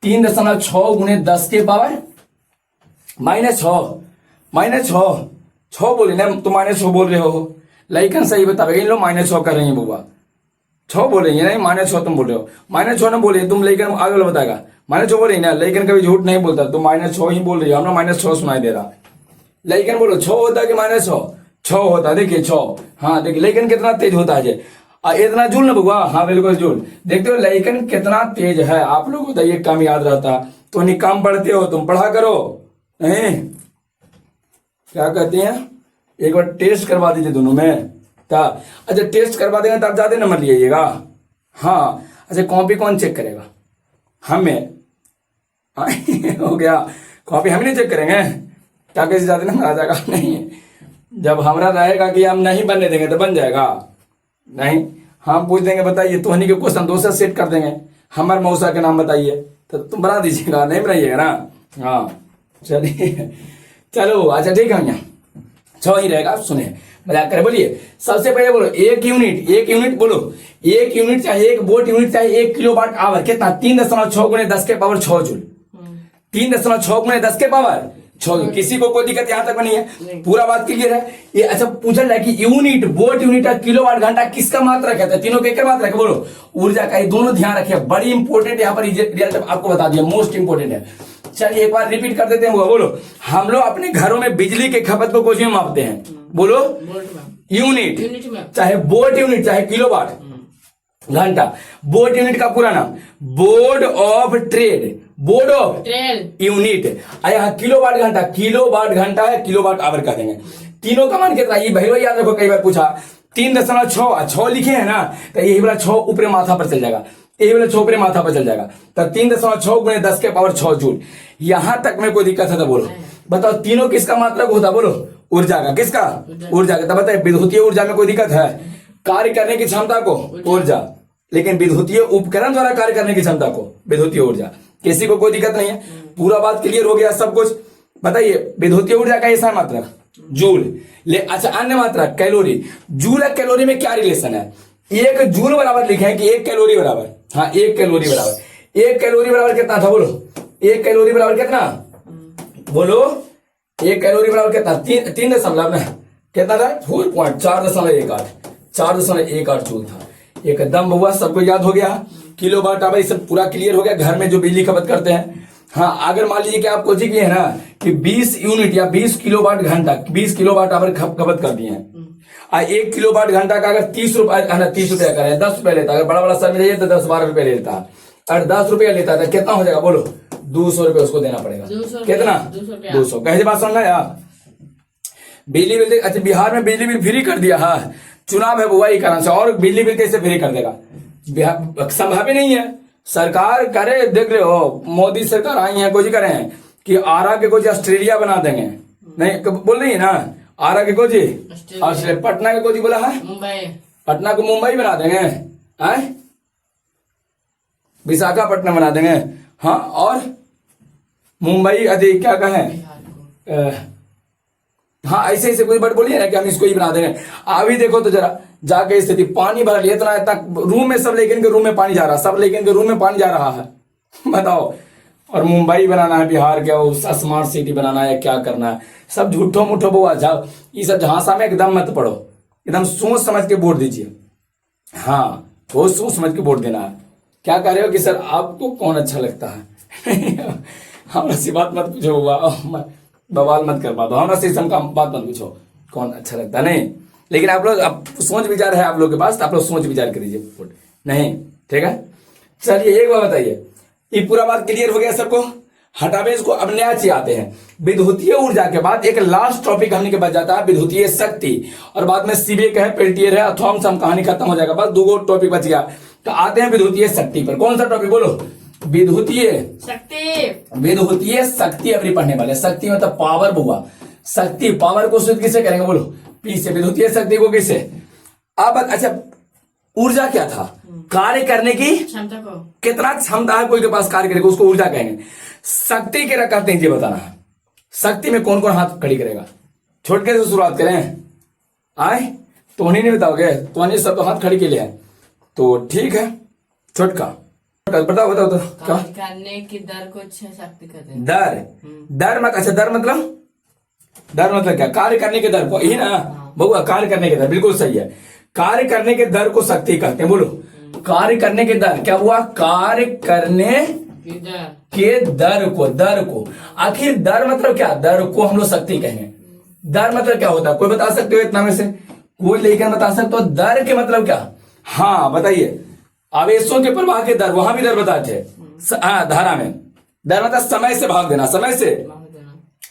3.6 गुने 10 के पावर -6, 6 बोले ना, तुम -6 बोल रहे हो, लेकिन सही बताओगे, इन लोग -6 कर रही है बुआ, 6 बोल रही है, नहीं -6 तुम बोल रहे हो, -6 ना बोले तुम, लेकिन आगे वाला बताएगा -6 बोल रही ना, लेकिन कभी झूठ नहीं बोलता, तुम -6 ही बोल रही हो, हमरा -6 सुनाई दे रहा, लेकिन बोलो 6 होता है कि -6 होता है? देखिए 6, हाँ देखिए, लेकिन कितना तेज होता है, इतना जूल ना बुआ, हाँ बिल्कुल जूल। देखते हो लेकिन कितना तेज है, आप लोग को ये कम याद रहता, तो नहीं कम पढ़ते हो, तुम पढ़ा करो, नहीं क्या कहते हैं, एक बार टेस्ट करवा दीजिए दोनों में। अच्छा टेस्ट करवा देंगे तब ज्यादा नंबर लिएगा। हाँ अच्छा, कॉपी कौन चेक करेगा? हमें हो गया, कॉपी हम नहीं चेक करेंगे, क्या कैसे ज्यादा नंबर आ जाएगा? नहीं, जब हमारा रहेगा कि हम नहीं बनने देंगे तो बन जाएगा नहीं। हम पूछ देंगे बताइए तो हनी के क्वेश्चन दूसरा सेट कर देंगे, हमारे मौसा के नाम बताइए तो तुम बना दीजिएगा, नहीं बनाइएगा ना। हाँ चलिए चलो अच्छा ठीक है भैया, 6 ही रहेगा। सुने मजाक करे, बोलिए सबसे पहले बोलो एक यूनिट बोलो, एक यूनिट चाहे एक वोट यूनिट चाहे 1 किलोवाट आवर कितना 3.6 गुणे 10 के पावर 6 जूल, 3.6 गुणे 10 के पावर 6 जूल। किसी को कोई दिक्कत यहाँ तक नहीं है, पूरा बात क्लियर है। ये अच्छा पूछा जाए कि यूनिट वोट यूनिट और किलोवाट घंटा किसका मात्रा कहते हैं, तीनों के एक मात्रा है बोलो ऊर्जा का। ये दोनों ध्यान रखिए, बड़ी इंपॉर्टेंट यहाँ पर रिजल्ट आपको बता दिया, मोस्ट इंपॉर्टेंट है। चलिए एक बार रिपीट कर देते हैं, बोलो हम लोग अपने घरों में बिजली के खपत को कुछ में मापते हैं, बोलो यूनिट में, चाहे वोट यूनिट चाहे किलोवाट घंटा। वोट यूनिट का पूरा नाम board of trade, board of unit. यहाँ किलोवाट घंटा है, किलोवाट आवर कह देंगे। तीनों का मान कितना, ये भाई याद रखो, कई बार पूछा 3.6 लिखे हैं ना, तो यही वाला 6 ऊपर माथा पर चल जाएगा, यही वाला 6 ऊपर माथा पर चल जाएगा। तो 3.6 गुणे 10 के पावर 6 जूल। यहां तक में कोई दिक्कत है तो बोलो, बताओ तीनों किसका मात्रक होता, बोलो ऊर्जा का, किसका ऊर्जा का। तो बताइए विद्युतीय ऊर्जा में कोई दिक्कत है, कार्य करने की क्षमता को ऊर्जा, लेकिन विद्युतीय उपकरण द्वारा कार्य करने की क्षमता को विद्युतीय ऊर्जा। किसी को कोई दिक्कत नहीं है, पूरा बात क्लियर हो गया सब कुछ। बताइए विद्युतीय ऊर्जा का ऐसा मात्रक जूल ले। अच्छा अन्य मात्रक कैलोरी, जूल और कैलोरी में क्या रिलेशन है, 1 जूल बराबर लिखे हैं कि 1 कैलोरी बराबर, हाँ 1 कैलोरी बराबर, 1 कैलोरी बराबर कितना था बोलो, 1 कैलोरी बराबर कितना बोलो, 1 कैलोरी बराबर कितना 3 दशमलव में कितना था 4.18 जूल था। एकदम हुआ, सबको याद हो गया, किलोवाट आवर सब पूरा क्लियर हो गया। घर में जो बिजली खपत करते हैं, हाँ अगर मान लीजिए कि आपको जी है ना कि 20 यूनिट या 20 किलोवाट घंटा 20 किलोवाट आवर खपत कर दिए हैं, 1 किलोवाट घंटा का अगर 30 रुपए करें 10 रुपए लेता, अगर बड़ा बड़ा सर में जाइए तो 10-12 रुपए लेता है, अगर 10 रुपया लेता है तो कितना हो जाएगा बोलो, 200 रुपए उसको देना पड़ेगा। कितना 200 कैसे बात समझना यार। बिजली बिल, अच्छा बिहार में बिजली बिल फ्री कर दिया, हाँ चुनाव है बुआ ही कारण से, और बिजली बिल कैसे फ्री कर देगा, संभव ही नहीं है। सरकार करे, देख रहे हो मोदी सरकार आई है, कुछ करे हैं कि आरा के कुछ ऑस्ट्रेलिया बना देंगे, नहीं बोल रही है ना, आरा के कुछ ऑस्ट्रेलिया, पटना के कुछ बोला है मुंबई, पटना को मुंबई बना देंगे, आए विशाखापट्टनम बना देंगे, हाँ और मुंबई अधिक क्या कहें, हाँ ऐसे ऐसे कोई बट बोलिए ना कि हम इसको ही बना देंगे। अभी देखो तो जरा जाके स्थिति, पानी भर लिया इतना इतना रूम में, सब लेकिन के रूम में पानी जा रहा है, सब लेकिन के रूम में पानी जा रहा है बताओ। और मुंबई बनाना है बिहार के, वो स्मार्ट सिटी बनाना है, क्या करना है, सब झूठो मुठो बुआ जाओ, ये सब झांसा में एकदम मत पड़ो, एकदम सोच समझ के वोट दीजिए, हाँ बहुत सोच समझ के वोट देना है। क्या कह रहे हो कि सर आपको कौन अच्छा लगता है हमारा सी बात मत पूछो बुआ, बवाल मत करवा दो, हमारा सिस्टम का बात मत पूछो कौन अच्छा लगता नहीं। लेकिन आप लोग अब सोच विचार है आप लोग के पास, तो आप लोग सोच विचार कर दीजिए वोट, नहीं ठीक है। चलिए एक बात बताइए, ये पूरा बात क्लियर हो गया सबको, हटावे इसको। अब नया चीज आते हैं, विद्युतीय ऊर्जा के बाद एक लास्ट टॉपिक हमने के बच जाता है विद्युतीय शक्ति, और बाद में सीबीए है, पेल्टियर है, अथवा हम कहानी खत्म हो जाएगा, बस 2 टॉपिक बच गया। तो आते हैं विद्युतीय शक्ति पर। कौन सा टॉपिक बोलो, विद्युतीय शक्ति अभी पढ़ने वाले। शक्ति मतलब पावर बुआ, शक्ति पावर को शुद्ध किसे करेंगे बोलो, पी से। विद्युतीय शक्ति को किसे, अब अच्छा ऊर्जा क्या था, कार्य करने की क्षमता को, कितना क्षमता है कोई के पास कार्य करेगा उसको ऊर्जा कहेंगे। शक्ति के कहते हैं ये बताना है, शक्ति में कौन कौन हाथ खड़ी करेगा, छोटके से शुरुआत करें, आए तो नहीं बताओगे, तो सब तो हाथ खड़ी के लिए है, तो ठीक है छोटका बताओ बताओ तो क्या करने की दर को शक्ति कहते हैं। दर मत, अच्छा दर मतलब क्या, कार्य करने के दर को, यही ना बहुआ, कार्य करने के दर, बिल्कुल सही है। कार्य करने के दर को शक्ति कहते हैं, बोलो कार्य करने के दर, क्या हुआ, कार्य करने के दर को। आखिर दर मतलब क्या, दर को हम लोग शक्ति कहेंगे। दर मतलब क्या होता है, कोई बता सकते हो इतना में से, कोई लेकर बता सकते हो दर के मतलब क्या, हाँ बताइए। आवेशों के प्रवाह के दर, वहां भी दर बताते हैं, हाँ धारा में दर मतलब समय से भाग देना, समय से।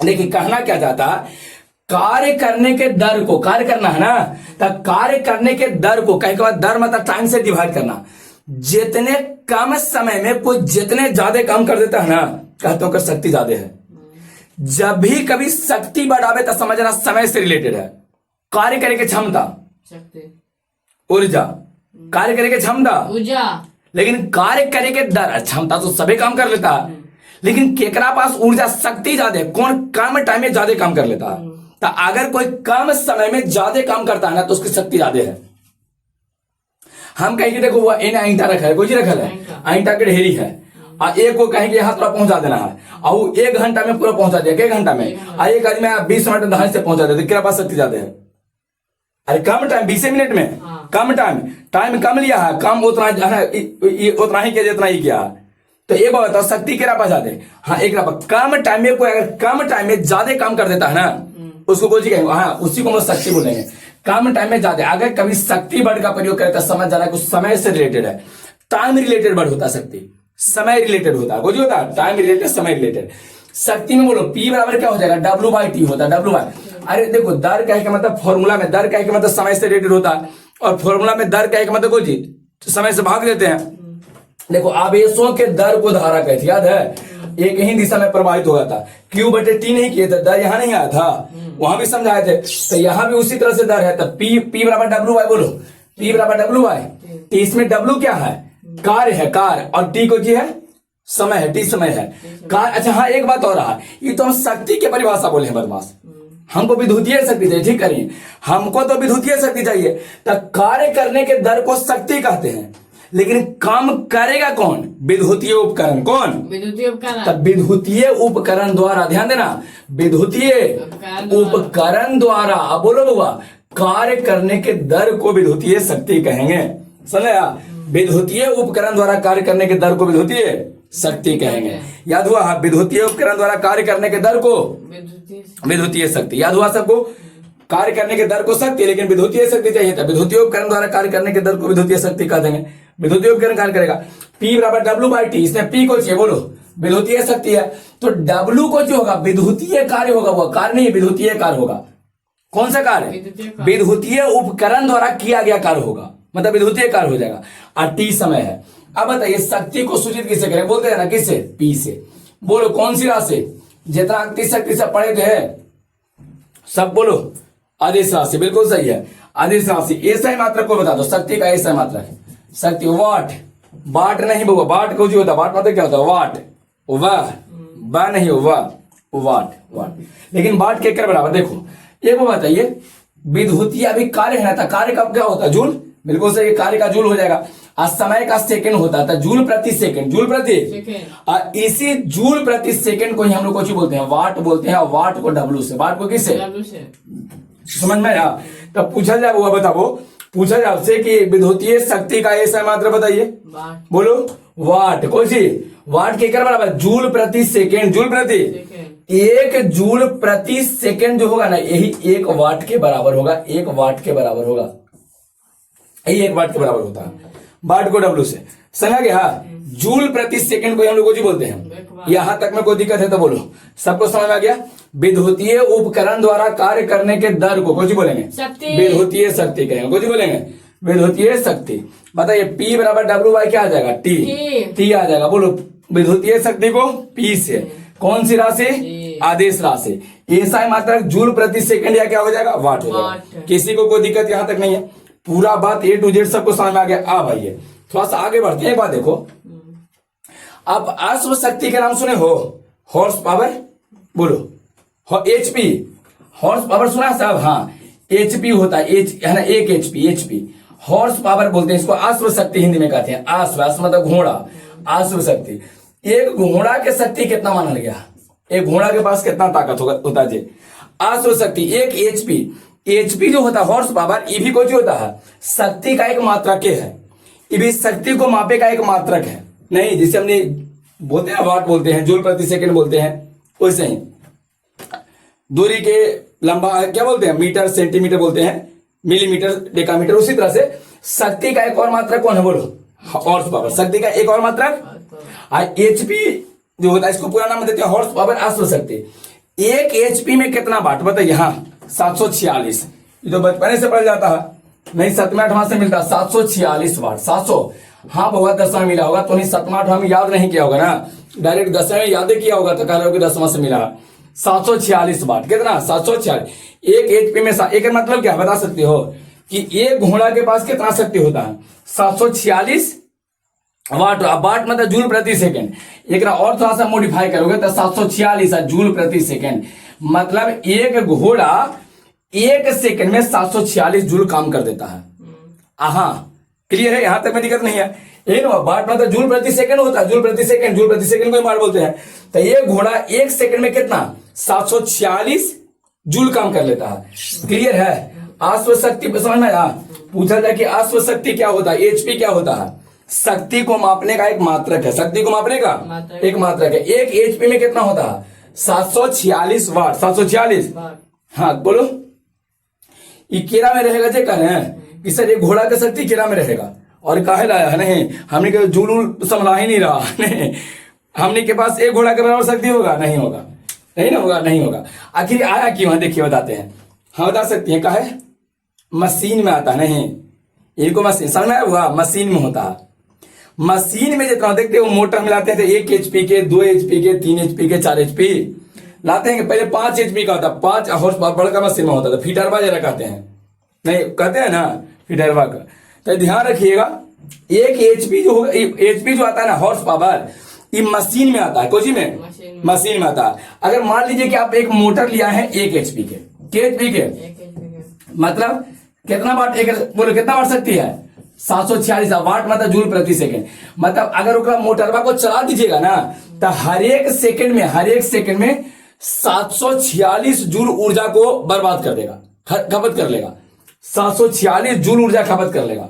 लेकिन कहना क्या चाहता है, कार्य करने के दर को, कार्य करना है ना, तो कार्य करने के दर को कहीं के बाद दर मतलब टाइम से डिवाइड करना। जितने कम समय में कोई जितने ज्यादा काम कर देता है ना, कहते हो कि शक्ति ज्यादा है। जब भी कभी शक्ति बढ़ावे तो समझना समय से रिलेटेड है, कार्य करे की क्षमता, शक्ति, ऊर्जा, कार्य करे की क्षमता, ऊर्जा, लेकिन कार्य करे के दर, क्षमता तो सभी काम कर लेता है, लेकिन केकरा पास ऊर्जा शक्ति ज्यादा है, कौन कम टाइम में ज्यादा काम कर लेता है। तो अगर कोई कम समय में ज्यादा काम करता है ना तो उसकी शक्ति ज्यादा है। हम कहेंगे देखो वो इन ईंटा रखा है, कोई चीज रखा है, ईंटा के ढेरी है, और एक को कहेंगे यहाँ थोड़ा पहुंचा देना है, और वो 1 घंटा में पूरा पहुंचा दिया, 1 घंटा में, और एक आदमी 20 मिनट में से पहुंचा देते, क्या पास शक्ति ज्यादा है? अरे कम टाइम, 20 मिनट में कम टाइम कम लिया है, कम उतना उतना ही किया जितना ही किया है। तो एक बात बताओ, शक्ति केरा पास जाते? हाँ, एक कम टाइम में कोई अगर कम टाइम में ज्यादा काम कर देता है ना, उसको कोई कहेंगे, हाँ उसी को हम शक्ति बोलेंगे। कम टाइम में ज्यादा, अगर कभी शक्ति वर्ड का प्रयोग करता समझ जाना कुछ समय से रिलेटेड है, टाइम रिलेटेड वर्ड होता है शक्ति, समय रिलेटेड होता है, कुछ होता है टाइम रिलेटेड, समय रिलेटेड। शक्ति में बोलो P बराबर क्या हो जाएगा, W/T होता है, W/। अरे देखो दर कहे का मतलब फॉर्मूला में दर कहे का मतलब समय से रिलेटेड होता है, और फॉर्मूला में दर कहे का मतलब कोई चीज समय से भाग देते हैं। देखो आवेशों के दर को धारा कहते, याद है, एक ही दिशा में प्रवाहित हो गया था, Q/T नहीं किए थे, दर यहाँ नहीं आया था, वहां भी समझाए थे, तो यहाँ भी उसी तरह से दर है। तो P बराबर W/, बोलो P बराबर W/। इसमें W क्या है, कार्य है, कार्य, और T को जी है समय है, T समय है, कार्य। अच्छा हाँ, एक बात और रहा, ये तो हम शक्ति की परिभाषा बोले हैं बदमाश, हमको विद्युतीय शक्ति चाहिए, ठीक करिए, हमको तो विद्युतीय शक्ति चाहिए। तो कार्य करने के दर को शक्ति कहते हैं, लेकिन काम करेगा कौन, विद्युतीय उपकरण, कौन, विद्युतीय उपकरण। तब विद्युतीय उपकरण द्वारा, ध्यान देना, विद्युतीय उपकरण द्वारा, अब बोलो बुआ, कार्य करने के दर को विद्युतीय शक्ति कहेंगे, समझा? विद्युतीय उपकरण द्वारा कार्य करने के दर को विद्युतीय शक्ति कहेंगे। याद हुआ? विद्युतीय उपकरण द्वारा कार्य करने के दर को विद्युतीय शक्ति, याद हुआ सबको? कार्य करने के दर को शक्ति, लेकिन विद्युतीय शक्ति चाहिए था, विद्युतीय उपकरण द्वारा कार्य करने के दर को विद्युतीय शक्ति कह देंगे। विद्युतीय उपकरण कार्य करेगा, P बराबर W/T, इसमें P को चाहिए, बोलो विद्युतीय शक्ति है, तो W को जो होगा विद्युतीय कार्य होगा, वो कार्य नहीं विद्युतीय कार्य होगा। कौन सा कार्य? विद्युतीय उपकरण द्वारा किया गया कार्य होगा, मतलब विद्युतीय कार्य हो जाएगा, और T समय है। अब बताइए शक्ति को सूचित किससे करें, बोलते हैं ना किससे, P से। बोलो कौन सी राशि, जितना अंतिम शक्ति से पढ़े थे सब, बोलो आदेश राशि, बिल्कुल सही है, आदेश राशि। ऐसा ही मात्रक को बता दो, शक्ति का ऐसा मात्रक है, शक्ति वाट, बाट नहीं बोलो, बाट को जो होता है, बाट मतलब क्या होता है, वाट, वह नहीं हो, वह वाट, वाट, लेकिन बाट के कर बराबर। देखो एक बात बताइए, विद्युतीय अभी कार्य है ना, कार्य का क्या होता है, जूल, बिल्कुल सही, कार्य का जूल हो जाएगा, और समय का सेकंड होता था, जूल प्रति सेकंड, जूल प्रति, और इसी जूल प्रति सेकंड को ही हम लोग कुछ बोलते हैं, वाट बोलते हैं, और वाट को W से, वाट को किससे, समझ में आया? तब पूछा जाए, वो बताओ, पूछा जाए आपसे कि विद्युतीय शक्ति का ऐसा मात्रा बताइए, बोलो वाट, कौन सी, वाट के कर बराबर, जूल प्रति सेकंड, जूल प्रति, 1 जूल प्रति सेकंड जो होगा ना, यही 1 वाट के बराबर होगा, 1 वाट के बराबर होगा, यही 1 वाट के बराबर होता है, वाट को W से, समझा गया? जूल प्रति सेकंड को हम लोग बोलते हैं। यहां तक में कोई दिक्कत है तो बोलो, सबको समझ में आ गया? विद्युतीय उपकरण द्वारा कार्य करने के दर को कुछ बोलेंगे, विद्युतीय शक्ति कहेंगे, कुछ बोलेंगे विद्युतीय शक्ति। बताइए P बराबर W/, क्या आ जाएगा, T आ जाएगा, बोलो विद्युतीय शक्ति को P से, कौन सी राशि, आदेश राशि, ऐसा ही मात्रक जूल प्रति सेकंड या क्या हो जाएगा, वाट हो जाएगा। किसी को कोई दिक्कत यहां तक नहीं है, पूरा बात A to Z सबको समझ में आ गया। आ भाई थोड़ा सा आगे बढ़ते हैं, एक बात देखो, आप अश्व शक्ति के नाम सुने हो, हॉर्स पावर, बोलो HP, हॉर्स पावर सुना है साहब? हाँ, HP होता है, है ना, 1 HP, हॉर्स पावर बोलते हैं इसको, अश्व शक्ति हिंदी में कहते हैं, अश्व मतलब घोड़ा, अश्व शक्ति। एक घोड़ा के शक्ति कितना माना गया, एक घोड़ा के पास कितना ताकत होता है जी, अश्व शक्ति 1 HP जो होता है हॉर्स पावर, ये भी कुछ होता है शक्ति का एक मात्रक है, ये भी शक्ति को मापे का एक मात्रक है, नहीं जिसे हमने बोलते हैं वाट बोलते हैं, जूल प्रति सेकंड बोलते हैं, वैसे ही दूरी के लंबा क्या बोलते हैं, मीटर सेंटीमीटर बोलते हैं, मिलीमीटर डेकामीटर, उसी तरह से शक्ति का एक और मात्रक कौन है, बोलो हॉर्स पावर, शक्ति का एक और मात्रक HP जो होता है, इसको पूरा नाम देते हैं हॉर्स पावर, अश्व शक्ति। 1 HP में कितना वाट बताइए, हाँ 746, ये तो बचपने से पढ़ जाता है, नहीं 7वें 8वां से मिलता है, 746 वाट, 700, हाँ बहुत 10वां मिला होगा, तो नहीं 7वां 8वां में याद नहीं किया होगा ना, डायरेक्ट 10वें में याद किया होगा तो कह रहे हो कि 10वां से मिला, 746 वाट, कितना 746। एक एचपी में एक मतलब क्या बता सकते हो कि एक घोड़ा के पास कितना शक्ति होता है? 746 वाट। वाट मतलब जूल प्रति सेकंड। एक और थोड़ा सा मॉडिफाई करोगे तो 746 जूल प्रति सेकंड। मतलब एक घोड़ा एक सेकंड में 746 जूल काम कर देता है। हाँ, क्लियर है? यहां तक में दिक्कत नहीं है। वाट मतलब जूल प्रति सेकंड होता है। जूल प्रति सेकंड को वाट बोलते हैं। तो ये घोड़ा एक सेकंड में कितना 746 जूल काम कर लेता है। क्लियर है? अश्व शक्ति समझ में आया? पूछा जाए कि अश्व शक्ति क्या होता है, एचपी क्या होता है? शक्ति को मापने का एक मात्रक है। शक्ति को मापने का एक मात्रक है। एक एचपी में कितना होता है? 746 वाट। 746। हाँ बोलो। ये केरा में रहेगा जे कह रहे हैं कि सर ये घोड़ा का शक्ति केरा में रहेगा और काहे लाया है? नहीं, हमने के जुलूल संभला ही नहीं रहा। नहीं, हमने के पास एक घोड़ा के बराबर शक्ति होगा? नहीं होगा। नहीं ना होगा, नहीं होगा। आखिर आया क्यों है? देखिए बताते हैं। हाँ बता सकती हैं काहे? मशीन में आता है। नहीं, इनको मशीन समझ में आया हुआ? मशीन में होता है। मशीन में जितना देखते हो मोटर मिलाते हैं तो 1 एचपी के, 2 एचपी के, 3 एचपी के, 4 एचपी लाते हैं। पहले 5 एचपी का होता, 5 हॉर्स पावर बड़का मशीन में होता था। फीटरवा जरा कहते हैं, नहीं कहते हैं ना फीटरवा का। तो ध्यान रखिएगा, 1 एचपी जो होगा, एचपी जो आता है ना हॉर्स पावर, ये मशीन में आता है। कोची में? मशीन में आता है। अगर मान लीजिए कि आप एक मोटर लिया है 1 एचपी के, एचपी के मतलब कितना वाट? एक बोलो कितना वाट सकती है? 746 वाट मतलब जूल प्रति सेकंड। मतलब अगर ओकरा मोटरवा को चला दीजिएगा ना तो हर एक सेकंड में 746 जूल ऊर्जा को बर्बाद कर देगा, खपत कर लेगा। 746 जूल ऊर्जा खपत कर लेगा।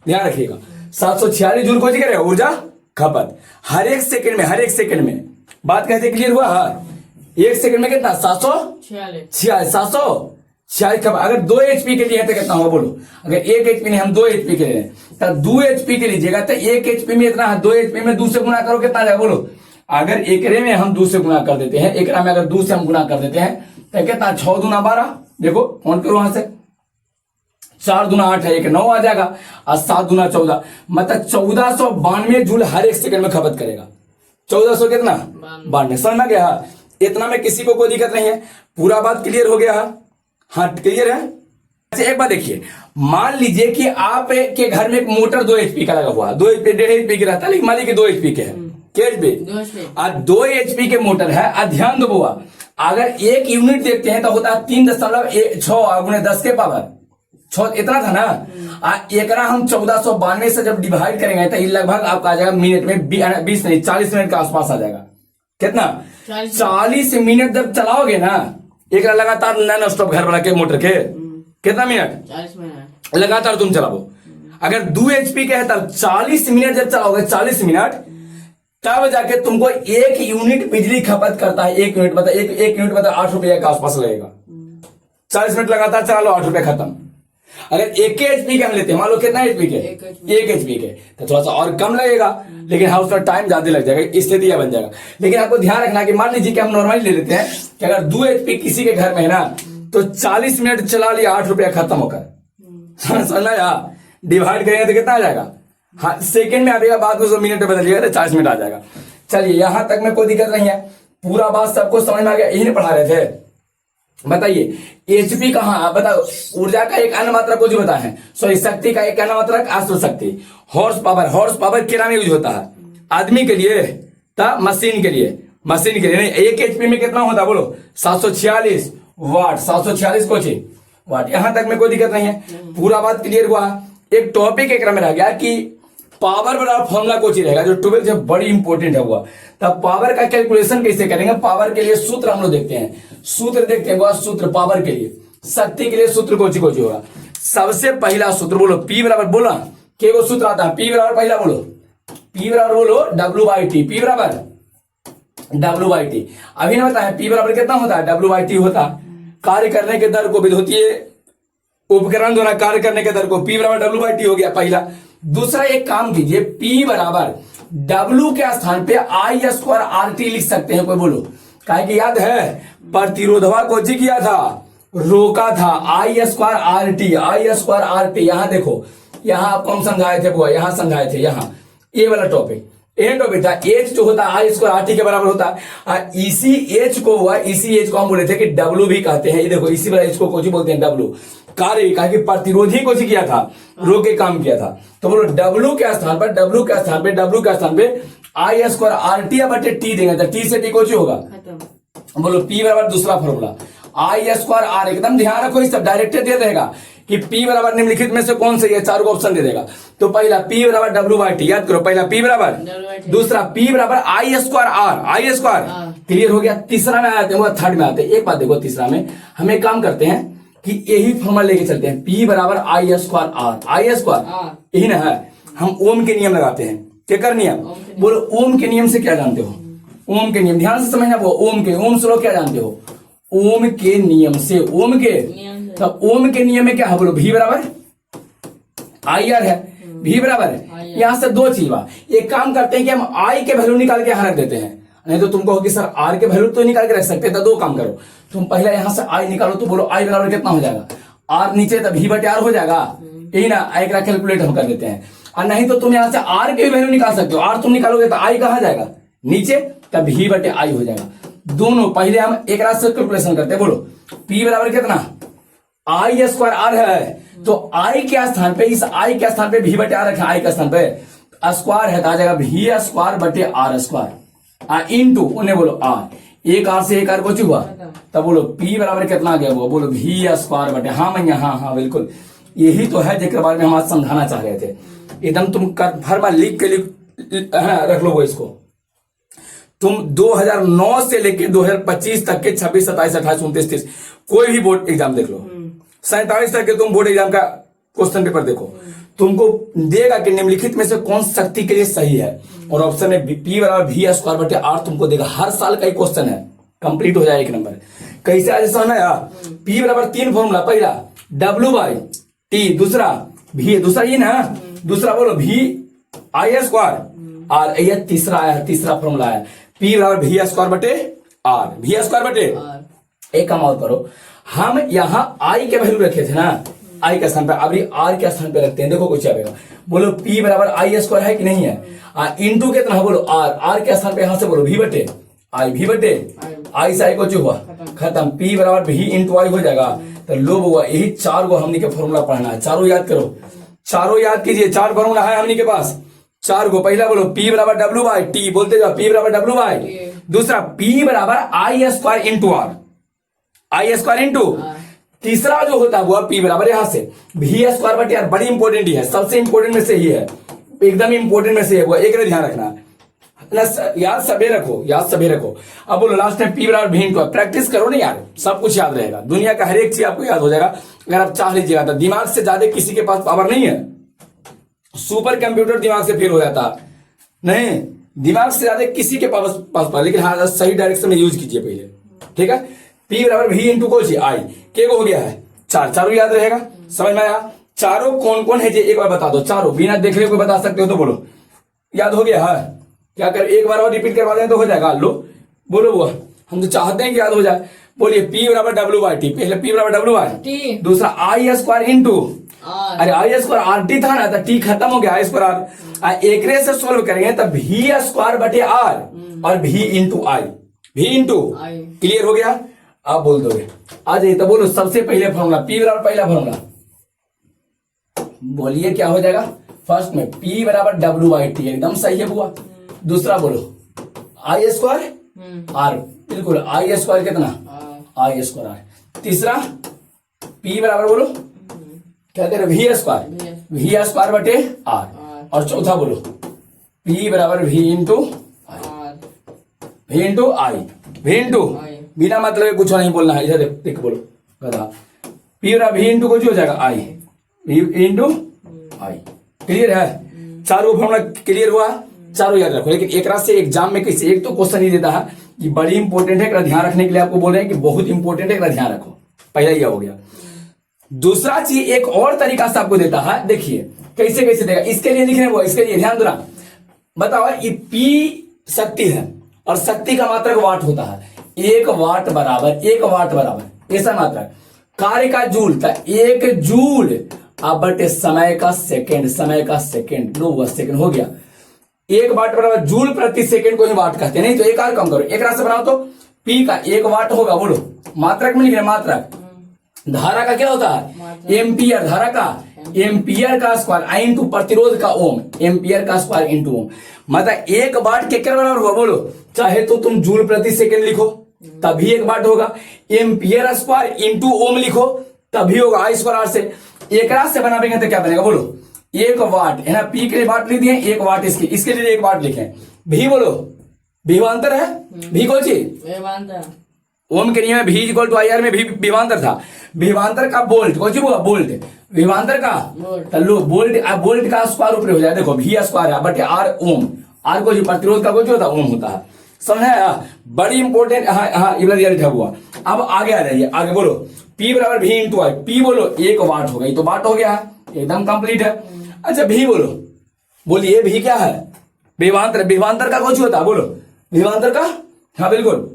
ध्यान रखिएगा, 746 जूल को करेगा ऊर्जा खपत हर एक सेकंड में। बात कैसे क्लियर हुआ? हाँ, एक सेकंड में कितना? 746 खपत। अगर 2 एचपी के लिए है तो कितना होगा बोलो? अगर 1 एचपी नहीं, हम 2 एचपी के लिए तो 2 एचपी के लीजिएगा तो 1 एचपी में इतना है, 2 एचपी में 2 से गुना करो कितना जाएगा बोलो? अगर एकरे में हम 2 से गुना कर देते हैं, एकरा में अगर 2 से हम गुना कर देते हैं तो कितना? 6 दूना 12। देखो कौन करो वहां से, 4 दूना 8 है, एक 9 आ जाएगा और 7 दूना 14। मतलब 1492 जूल हर एक सेकंड में खपत करेगा। 1400 कितना? 92। समझ में गया? इतना में किसी को कोई दिक्कत नहीं है। पूरा बात क्लियर हो गया? हाँ क्लियर है। अच्छा एक बात देखिए, मान लीजिए कि आप के घर में एक मोटर 2 एचपी का लगा हुआ है, 2 एचपी 1.5 एचपी का रहता है, लेकिन मान लीजिए 2 एचपी के है। क्या एचपी? 2 एचपी के मोटर है। ध्यान दो बुआ, अगर एक यूनिट देखते हैं तो होता है 3.6 गुणे 10 के पावर 6, इतना था ना। एकरा हम 1492 से जब डिवाइड करेंगे तो ये लगभग आपका आ जाएगा मिनट में 20 नहीं 40 मिनट के आसपास आ जाएगा। कितना? 40 मिनट जब चलाओगे ना एक लगातार नॉन स्टॉप घर वाला के मोटर के, कितना मिनट? 40 मिनट लगातार तुम चलाओ। अगर 2 एचपी के है तब 40 मिनट जब चलाओगे, 40 मिनट तब जाके तुमको 1 यूनिट बिजली खपत करता है। 1 यूनिट मतलब 1 यूनिट मतलब 8 रुपये के आसपास लगेगा। 40 मिनट लगातार चला लो, 8 रुपये खत्म। अगर 1 एचपी के हम लेते हैं, मान लो कितना एचपी के? 1 एचपी के, तो थोड़ा सा और कम लगेगा, लेकिन हाँ उसका टाइम ज्यादा लग जाएगा, स्थिति यह बन जाएगा। लेकिन आपको ध्यान रखना कि मान लीजिए कि हम नॉर्मली ले लेते हैं कि अगर 2 एचपी किसी के घर में है ना तो 40 मिनट चला लिया, 8 रुपया खत्म होकर। समझना यार? डिवाइड करेंगे तो कितना आ जाएगा? हाँ सेकंड में आएगा, बाद में मिनट में बदलिएगा तो 40 मिनट आ जाएगा। चलिए यहां तक में कोई दिक्कत नहीं है। पूरा बात सबको समझ में आ गया? यही नहीं पढ़ा रहे थे? बताइए एचपी कहाँ? बताओ। ऊर्जा का एक अन्य मात्रक को जो बताया है, सॉरी शक्ति का एक अन्य मात्रक अश्व शक्ति। हॉर्स पावर केरा में यूज होता है, आदमी के लिए था, मशीन के लिए नहीं। 1 एचपी में कितना होता बोलो? 746 वाट। 746 को वाट। यहां तक में कोई दिक्कत नहीं है। पूरा बात क्लियर हुआ। एक टॉपिक एक में रह गया कि पावर बराबर फॉर्मूला कोची रहेगा, जो 12th है, बड़ी इंपॉर्टेंट है हुआ। तब पावर का कैलकुलेशन कैसे करेंगे? पावर के लिए सूत्र हम लोग देखते हैं, सूत्र पावर के लिए। शक्ति के लिए सूत्र कोची होगा? सबसे पहला सूत्र बोलो P बराबर, बोला के वो सूत्र आता है P बराबर, पहला बोलो P बराबर बोलो W/T। P बराबर W/T। अभी ना बताया P बराबर कितना होता है? W/T होता कार्य करने के दर को विद्युतीय उपकरण द्वारा कार्य करने के दर को P बराबर W/T हो गया पहला। दूसरा एक काम कीजिए, P बराबर W के स्थान पे I² RT लिख सकते हैं। कोई बोलो, काहे कि याद है प्रतिरोधवा को जी किया था, रोका था, I² RT। यहां देखो, यहां आपको हम समझाए थे बुआ, यहां समझाए थे, यहां ये वाला टॉपिक एंड ऑफ बेटा एच जो होता है आई स्क्वायर आर टी के बराबर होता है। इसी एच को हम बोले थे कि डब्ल्यू भी कहते हैं। ये देखो इसी वाला एच को कुछ बोलते हैं डब्ल्यू। कार्य कहा कि प्रतिरोधी कुछ किया था, रो के काम किया था। तो बोलो डब्ल्यू के स्थान पे आई स्क्वायर आर टी बटे टी देंगे तो टी से टी कुछ होगा खत्म। बोलो पी बराबर दूसरा फॉर्मूला आई स्क्वायर आर। एकदम ध्यान रखो, इस सब डायरेक्ट दे देगा कि P बराबर निम्नलिखित में से कौन सा, ये चारों को ऑप्शन दे देगा। तो पहला P बराबर डब्ल्यू बाई टी, याद करो पहला P बराबर, दूसरा P बराबर I square R, I square clear हो गया। तीसरा में आते हैं, थर्ड में आते हैं। एक बात देखो, तीसरा में हमें काम करते हैं कि यही फॉर्मूला लेके चलते हैं, P बराबर I square R, I square यही ना है। हम ओम के नियम लगाते हैं। क्या कर नियम बोलो, ओम के नियम से क्या जानते हो? ओम के नियम ध्यान से समझना। वो ओम से लोग क्या जानते हो? ओम के नियम से, ओम के तब ओम के नियम में क्या है बोलो, भी बराबर आई आर है, भी बराबर है। यहां से दो चीज बा। एक काम करते हैं कि हम आई के वैल्यू निकाल के यहां रख देते हैं, नहीं तो तुमको कि सर आर के वैल्यू तो निकाल के रख सकते हैं। तो दो काम करो, तुम पहले यहां से आई निकालो तो बोलो आई बराबर कितना हो जाएगा, आर नीचे तब भी बटे आर हो जाएगा, यही ना। आई का कैलकुलेट हम कर देते हैं। और नहीं तो तुम यहां से आर के वैल्यू निकाल सकते हो। आर तुम निकालोगे तो आई कहां जाएगा, नीचे, तब भी बटे आई हो जाएगा। दोनों पहले हम एक रात से कैलकुलेशन करते हैं। बोलो पी बराबर कितना, आई स्क्वायर आर है, तो आई के स्थान पे, इस आई के स्थान पे भी बटे आर रखे, आई के स्थान पे स्क्वायर है तो आ जाएगा भी स्क्वायर बटे आर स्क्वायर इंटू उन्हें बोलो आर। एक आर से एक आर कुछ हुआ, तब बोलो पी बराबर कितना आ गया, वो बोलो भी स्क्वायर बटे, हाँ मैं हाँ बिल्कुल यही तो है जिसके बारे में हम आज समझाना चाह रहे थे। एकदम तुम हर बार लिख के रख लो वो इसको। तुम 2009 से लेके 2025 तक के 26, 27, 28, 29, 30 कोई भी बोर्ड एग्जाम देख लो, 47 तक के तुम बोर्ड एग्जाम का क्वेश्चन पेपर देखो, तुमको देगा कि निम्नलिखित में से कौन शक्ति के लिए सही है, और ऑप्शन में पी बराबर भी स्क्वायर बटे आर तुमको देगा। हर साल का एक क्वेश्चन है, कंप्लीट हो जाए एक नंबर। कैसे आज समझना है? पी बराबर तीन फॉर्मूला, पहला डब्ल्यू बाई टी, दूसरा भी, दूसरा ये ना, दूसरा बोलो भी आई स्क्वायर आर, यह तीसरा आया, तीसरा फॉर्मूला है पी बराबर भी स्क्वायर बटे आर, भी स्क्वायर बटे। एक काम और करो, हम यहाँ आई के वैल्यू रखे थे ना, आई के स्थान पर, अभी आर के स्थान पर रखते हैं। देखो कुछ आएगा, बोलो पी बराबर आई स्क्वायर है कि नहीं है, इंटू कितना बोलो आर, आर के स्थान पे यहां से बोलो भी बटे आई, भी बटे आई से आई को जो हुआ खत्म, पी बराबर भी इंटू आई हो जाएगा। तो लो हुआ, यही चार को हमने के फॉर्मूला पढ़ना है। चारों याद करो, चारों याद कीजिए, चार फॉर्मूला है हमने के पास चार को। पहला बोलो पी बराबर डब्ल्यू बाई टी, बोलते जाओ पी बराबर डब्ल्यू बाई, दूसरा पी बराबर I square into R, I square into, तीसरा जो होता है वो पी बराबर यहां से भी स्क्वायर बटे आर। बड़ी इंपॉर्टेंट ही है, सबसे इंपॉर्टेंट में से ही है, एकदम इंपॉर्टेंट में से है वो, एक ध्यान रखना, याद सभी रखो, याद सभी रखो। अब बोलो लास्ट में पी बराबर भी इंटू आर। प्रैक्टिस करो ना यार, सब कुछ याद रहेगा, दुनिया का हर एक चीज आपको याद हो जाएगा अगर आप चाह लीजिएगा। तो दिमाग से ज्यादा किसी के पास पावर नहीं है, सुपर कंप्यूटर दिमाग से फेल हो जाता नहीं, दिमाग से ज्यादा किसी के पास पावर, लेकिन हाँ सही डायरेक्शन में यूज कीजिए पहले, ठीक है। पी बराबर भी इंटू को आई, के को हो गया है चार, चारों याद रहेगा, समझ में आया? चारों कौन कौन है एक बार बता दो, चारों बिना देख ले कोई बता सकते हो तो बोलो, याद हो गया है? क्या कर, एक बार और रिपीट करवा दें तो हो जाएगा। लो बोलो वो, हम तो चाहते हैं कि याद हो जाए। बोलिए पी बराबर डब्ल्यू बाई टी, पहले पी बराबर डब्ल्यू बाई, दूसरा आई स्क्वायर इंटू, अरे आई स्क्वायर आर टी था ना, तो टी खत्म हो गया, आई स्क्वायर आर। एक से सोल्व करेंगे तब भी स्क्वायर बटे आर और भी इंटू आई, भी इंटू, क्लियर हो गया? आप बोल दोगे आ जाइए। तो बोलो सबसे पहले फॉर्मूला पी बराबर, पहला फॉर्मूला बोलिए क्या हो जाएगा? फर्स्ट में पी बराबर डब्ल्यू बाई टी, एकदम सही है बुआ। दूसरा बोलो आई स्क्वायर आर, बिल्कुल आई स्क्वायर कितना, आई स्क्वायर आर। तीसरा पी बराबर बोलो क्या कह रहे, वी स्क्वायर, वी स्क्वायर बटे आर। और चौथा बोलो पी बराबर V into I, V into I, V into, बिना मतलब कुछ नहीं बोलना है, इधर देख बोलो गधा, पी बराबर वी इंटू कुछ हो जाएगा आई, वी इंटू आई, क्लियर है? चारों फॉर्मूला क्लियर हुआ, चारों याद रखो। लेकिन एक रात से एग्जाम में किसी एक तो क्वेश्चन ही देता है कि बड़ी इंपॉर्टेंट है, ध्यान रखने के लिए आपको बोल रहे हैं कि बहुत इंपॉर्टेंट है, ध्यान रखो। पहला यह हो गया। दूसरा चीज एक और तरीका से आपको देता है, देखिए कैसे कैसे देगा, इसके लिए लिखने वो, इसके लिए ध्यान देना। बताओ ये पी शक्ति है और शक्ति का मात्रक वाट होता है, 1 वाट बराबर, 1 वाट बराबर ऐसा मात्रक, कार्य का जूल था 1 जूल अब बटे समय का सेकेंड, समय का सेकेंड, लो वह सेकेंड हो गया। 1 वाट बराबर जूल प्रति सेकंड को ही वाट कहते हैं। नहीं तो एक और कम करो, एक रास्ता बनाओ तो पी का 1 वाट होगा, बोलो मात्रक में लिख रहे हैं, मात्रक। धारा का क्या होता है एम्पियर, धारा का एम्पियर का स्क्वायर आई इंटू प्रतिरोध का ओम, एम्पियर का स्क्वायर इंटू ओम। मतलब 1 वाट के बराबर होगा, बोलो चाहे तो तुम जूल प्रति सेकंड लिखो तभी 1 वाट होगा, एम्पियर स्क्वायर इंटू ओम लिखो तभी होगा आई स्क्वायर आर से। एक रात से बनाएंगे तो क्या बनेगा, बोलो 1 वाट है ना, पी के लिए वाट लिख दिए, 1 वाट इसके लिए 1 वाट लिखे। भी बोलो विभवांतर है, भी कौन सी ओम के नियम में भी इक्वल टू आई आर में भी विभवांतर था। विभवांतर का बोल्ट कौन सी होगा, बोल्ट विभवांतर का लो बोल्ट, बोल्ट का स्क्वायर ऊपर हो जाए, देखो भी स्क्वायर है बट आर ओम, आर को जो प्रतिरोध का जो होता है ओम होता है, समझा। बड़ी इंपॉर्टेंट ये लिखा हुआ। अब आगे आ जाइए, आगे बोलो पी बराबर भी इंटू आई, पी बोलो 1 वाट हो गई तो वाट हो गया है, एकदम कंप्लीट है। अच्छा भी बोलो, बोलिए भी क्या है, विभवांतर, विभवांतर का कुछ होता है, बोलो विभवांतर का, हाँ बिल्कुल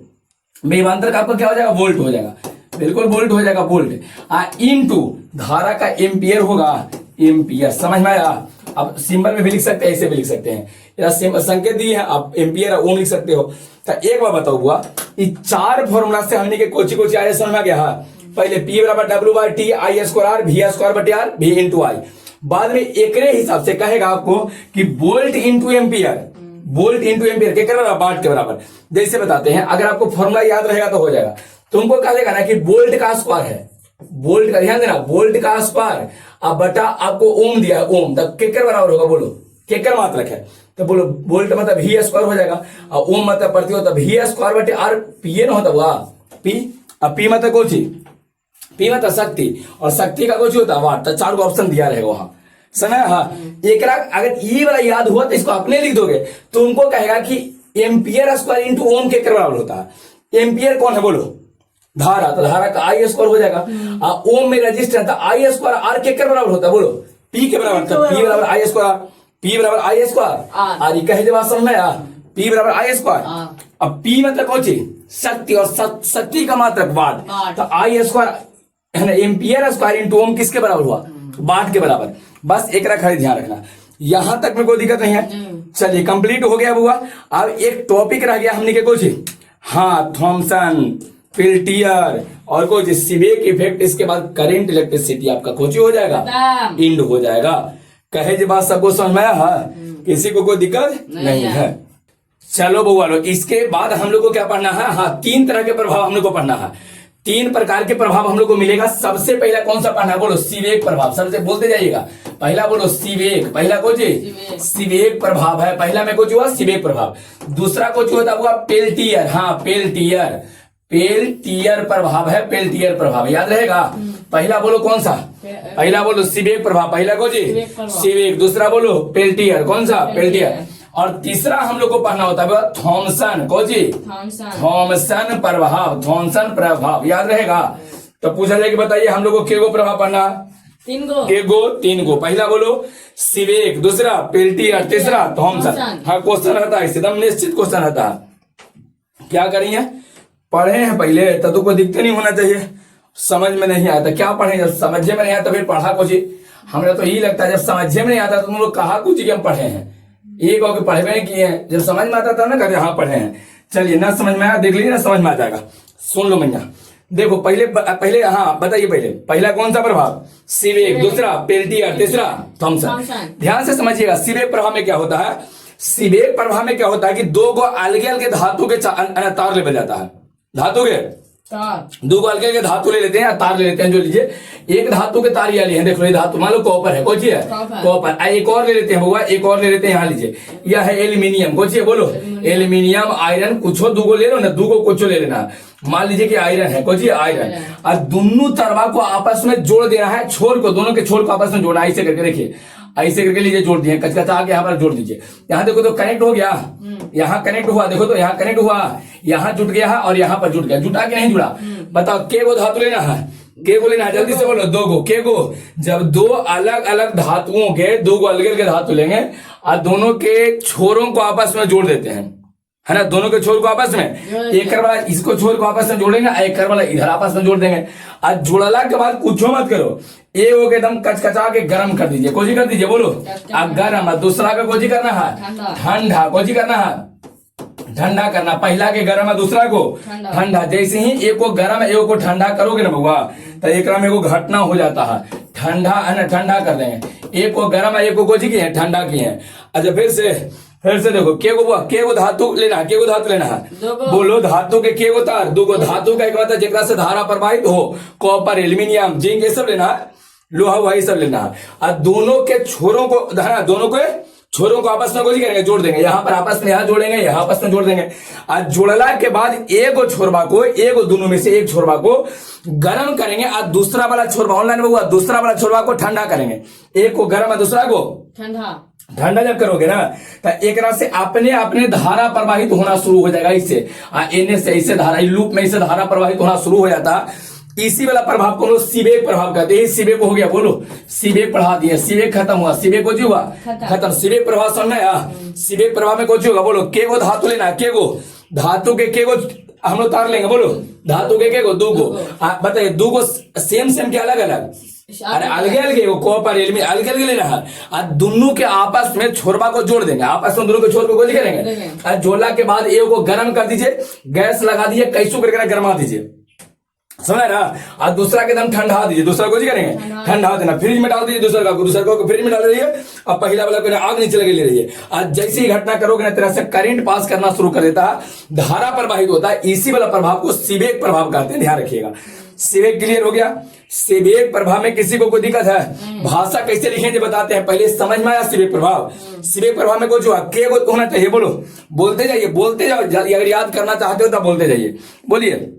विभवांतर का आपका क्या हो जाएगा, वोल्ट हो जाएगा, बिल्कुल वोल्ट हो जाएगा, वोल्ट इनटू धारा का एम्पियर होगा, एम्पियर, समझ में आया। अब सिंबल में भी लिख सकते हैं, ऐसे भी लिख सकते हैं, या संकेत दिए हैं आप एम्पियर ओम लिख सकते हो। तो एक बार बताओ हुआ, इस 4 फॉर्मूला से हमने के कोची आया समझ में गया। पहले पी बराबर W by T I square R V square बटे आर भी इंटू आई, बाद में एकरे हिसाब से कहेगा आपको कि volt into ampere, volt into ampere के बराबर वाट के बराबर। जैसे बताते हैं, अगर आपको फॉर्मूला याद रहेगा तो हो जाएगा। तुमको कहेगा ना कि वोल्ट का स्क्वायर है, वोल्ट का ध्यान देना, वोल्ट का स्क्वायर अब बटा आपको ओम दिया है, ओम तब केकर बराबर होगा, बोलो केकर मात्रक है तो बोलो वोल्ट मतलब भी स्क्वायर हो जाएगा और ओम मतलब प्रतिरोध तब भी स्क्वायर बटे आर पी न होता हुआ पी। अब पी मतलब कौन सी, पी मतलब शक्ति, और शक्ति का कुछ होता है वाट। तो 4 ऑप्शन दिया रहेगा वहां, समझ। हाँ एक अगर ये वाला याद हुआ तो इसको अपने लिख दोगे, तुमको कहेगा कि एम्पियर स्क्वायर इंटू ओम के बराबर होता है। एम्पियर कौन है, बोलो धारा, तो धारा का आई स्क्वायर हो जाएगा, ओम में रेजिस्टेंस था आई स्क्वायर आर के बराबर होता है, बोलो पी के बराबर, तो पी बराबर आई स्क्वायर, पी बराबर आई स्क्वायर आर ये कहे जब समझ में आया, पी बराबर आई स्क्वायर। अब पी मतलब कौन सी शक्ति, और शक्ति का मात्रक वाट, तो आई स्क्वायर है ना, एम्पियर स्क्वायर इंटू ओम किसके बराबर हुआ, वाट के बराबर। बस एक खाली ध्यान रखना, यहां तक में कोई दिक्कत नहीं है। चलिए कंप्लीट हो गया बुआ। अब एक टॉपिक रह गया हमने के कुछ, हाँ थॉमसन, पेल्टियर और कुछ सीबेक इफेक्ट, इसके बाद करंट इलेक्ट्रिसिटी आपका कोची हो जाएगा, इंड हो जाएगा। कहे जी बात सबको समझ में आया, किसी को कोई दिक्कत नहीं है। चलो बुआ लो, इसके बाद हम लोग को क्या पढ़ना है, हाँ 3 तरह के प्रभाव हम लोग को पढ़ना है, 3 प्रकार के प्रभाव हम लोग को मिलेगा। सबसे पहला कौन सा पढ़ना है, बोलो सीवेक प्रभाव, सबसे बोलते जाइएगा। पहला बोलो सीवेक, पहला कुछ सीवेक प्रभाव है, पहला में कुछ हुआ सीवेक प्रभाव। दूसरा कुछ होता हुआ पेल्टियर, हाँ पेल्टियर, पेल्टियर प्रभाव है, पेल्टियर प्रभाव याद रहेगा। पहला बोलो कौन सा, पहला बोलो सीवेक प्रभाव, पहला कुछ सीवेक, दूसरा बोलो पेल्टियर, कौन सा पेल्टियर, और तीसरा हम लोग को पढ़ना होता है थॉमसन, कौन सी थॉमसन प्रभाव, थॉमसन प्रभाव याद रहेगा। तो पूछा जाए कि बताइए हम लोग को के गो प्रभाव पढ़ना, 3 गो। पहला बोलो सीवेक, दूसरा पेल्टियर, तीसरा थॉमसन। हाँ क्वेश्चन रहता है, एकदम निश्चित क्वेश्चन रहता है। क्या करेंगे, पढ़े हैं पहले तो तुमको दिक्कत नहीं होना चाहिए, समझ में नहीं आता क्या पढ़े, जब समझ में नहीं आता फिर पढ़ा कुछ। हमें तो यही लगता है जब समझ में नहीं आता तो तुम लोग कहा कुछ कि हम पढ़े हैं, एक और पढ़े हुए किए हैं, जब समझ में आता था ना कहते हाँ पढ़े हैं। चलिए ना समझ में आया देख लीजिए, ना समझ में आ जाएगा। सुन लो मैया, देखो पहले हाँ बताइए, पहला कौन सा प्रभाव सीवेक, दूसरा पेल्टियर, तीसरा थॉमसन। ध्यान से समझिएगा, सीवेक प्रभाव में क्या होता है, सीवेक प्रभाव में क्या होता है कि 2 गो अलगे अलगे धातु के तार ले जाता है, धातु के 2 गो अलगे अलगे धातु ले लेते हैं, तार ले लेते हैं। जो लीजिए एक धातु के तार ये हैं, देखो ये धातु मान लो कॉपर है, कौन सी है कॉपर। एक और ले लेते हैं बुआ, एक और ले लेते हैं, यहाँ लीजिए यह है एल्यूमिनियम, कौन सी है बोलो एल्यूमिनियम, आयरन, कुछ 2 गो ले लो ना, 2 गो कुछ ले लेना। मान लीजिए कि आयरन है, कौन सी आयरन, और दोनों तरवा को आपस में जोड़ देना है, छोर को, दोनों के छोर को आपस में जोड़ना, ऐसे करके देखिए, ऐसे करके लीजिए जोड़ दिए, कचकचा के यहाँ पर जोड़ दीजिए। यहाँ देखो तो कनेक्ट हो गया, यहाँ कनेक्ट हुआ, देखो तो यहाँ कनेक्ट हुआ, यहाँ जुट गया है और यहाँ पर जुट गया, जुटा के नहीं जुड़ा। बताओ के गो धातु लेना है, के गो लेना है, जल्दी से बोलो 2 गो, के गो। जब 2 अलग अलग धातुओं के 2 गो अलग अलग धातु लेंगे और दोनों के छोरों को आपस में जोड़ देते हैं, है ना, दोनों के छोर को आपस में, एक कर वाला इसको छोर को आपस में जोड़ेंगे, एक कर वाला इधर आपस में जोड़ देंगे। आज जोड़ला के बाद कुछ मत करो, ए वो के एकदम कचकचा के गर्म कर दीजिए, कोजी कर दीजिए, बोलो अब गर्म। दूसरा का कोजी करना है ठंडा, कोजी करना है ठंडा करना। पहला के गर्म है, दूसरा को ठंडा। जैसे ही एक को गर्म एक को ठंडा करोगे ना बउआ, तो एक में एगो घटना हो जाता है, ठंडा है ना, ठंडा कर देंगे। एक को गर्म है एक को कोजी किए ठंडा किए हैं। अच्छा फिर से देखो, के गो धातु लेना है, के गो धातु लेना है, बोलो धातु के गो तार, दो गो धातु का एक बात है जेकरा से धारा प्रवाहित हो, कॉपर, एल्यूमिनियम, जिंक, ये सब लेना है, लोहा वही सब लेना है। और दोनों के छोरों को दोनों के छोरों को आपस में करेंगे, जोड़ देंगे। यहाँ पर आपस में यहाँ जोड़ेंगे, यहाँ आपस में जोड़ देंगे। आज जोड़ला के बाद एक छोरबा को, एक दोनों में से एक छोरबा को गर्म करेंगे, और दूसरा वाला छोरबा ऑनलाइन हुआ, दूसरा वाला छोरबा को ठंडा करेंगे। एक को गर्म है, दूसरा को ठंडा जब करोगे ना, तो एक से अपने अपने धारा प्रवाहित होना शुरू हो जाएगा। इससे एने से ऐसे धारा, लूप में इससे धारा प्रवाहित होना शुरू हो जाता। इसी वाला प्रभाव को सीबेक प्रभाव कहते हैं। सीबेक हो गया, बोलो सीबेक पढ़ा दिया, सीबेक खत्म हुआ, सीबेक को जी हुआ खत्म। सीबेक प्रभाव समझना है। सीबेक प्रभाव में कुछ होगा, बोलो के गो धातु लेना, के गो धातु के गो हम लोग तार लेंगे, बोलो धातु के गो, दो गो बताइए, दो गो सेम के अलग अलग, अरे अलगे अलगे कॉपर एल्यूमिनियम अलग अलग लेना है। और दोनों के आपस में छोरबा को जोड़ देंगे, आपस में दोनों के छोर को गोली करेंगे। और जोड़ला के बाद एक को गर्म कर दीजिए, गैस लगा दीजिए, कैसो करके गर्मा दीजिए, समझ रहा। और दूसरा के दम ठंडा दीजिए, दूसरा को जी करेंगे ठंडा देना, फ्रिज में डाल दीजिए, दूसरा को फ्रिज में डाल दीजिए। और पहला वाला को आग नीचे लगे ले रही है। आज जैसे ही घटना करोगे ना, तरह से करंट पास करना शुरू कर देता है, धारा प्रवाहित होता है। इसी वाला प्रभाव को सीबेक प्रभाव कहते हैं, ध्यान रखिएगा। सीबेक क्लियर हो गया। सीबेक प्रभाव में किसी को कोई दिक्कत है? भाषा कैसे लिखेंगे बताते हैं, पहले समझ में आया सीबेक प्रभाव। सीबेक प्रभाव में कुछ के होना चाहिए, बोलो बोलते जाओ, अगर याद करना चाहते हो तो बोलते जाइए, बोलिए।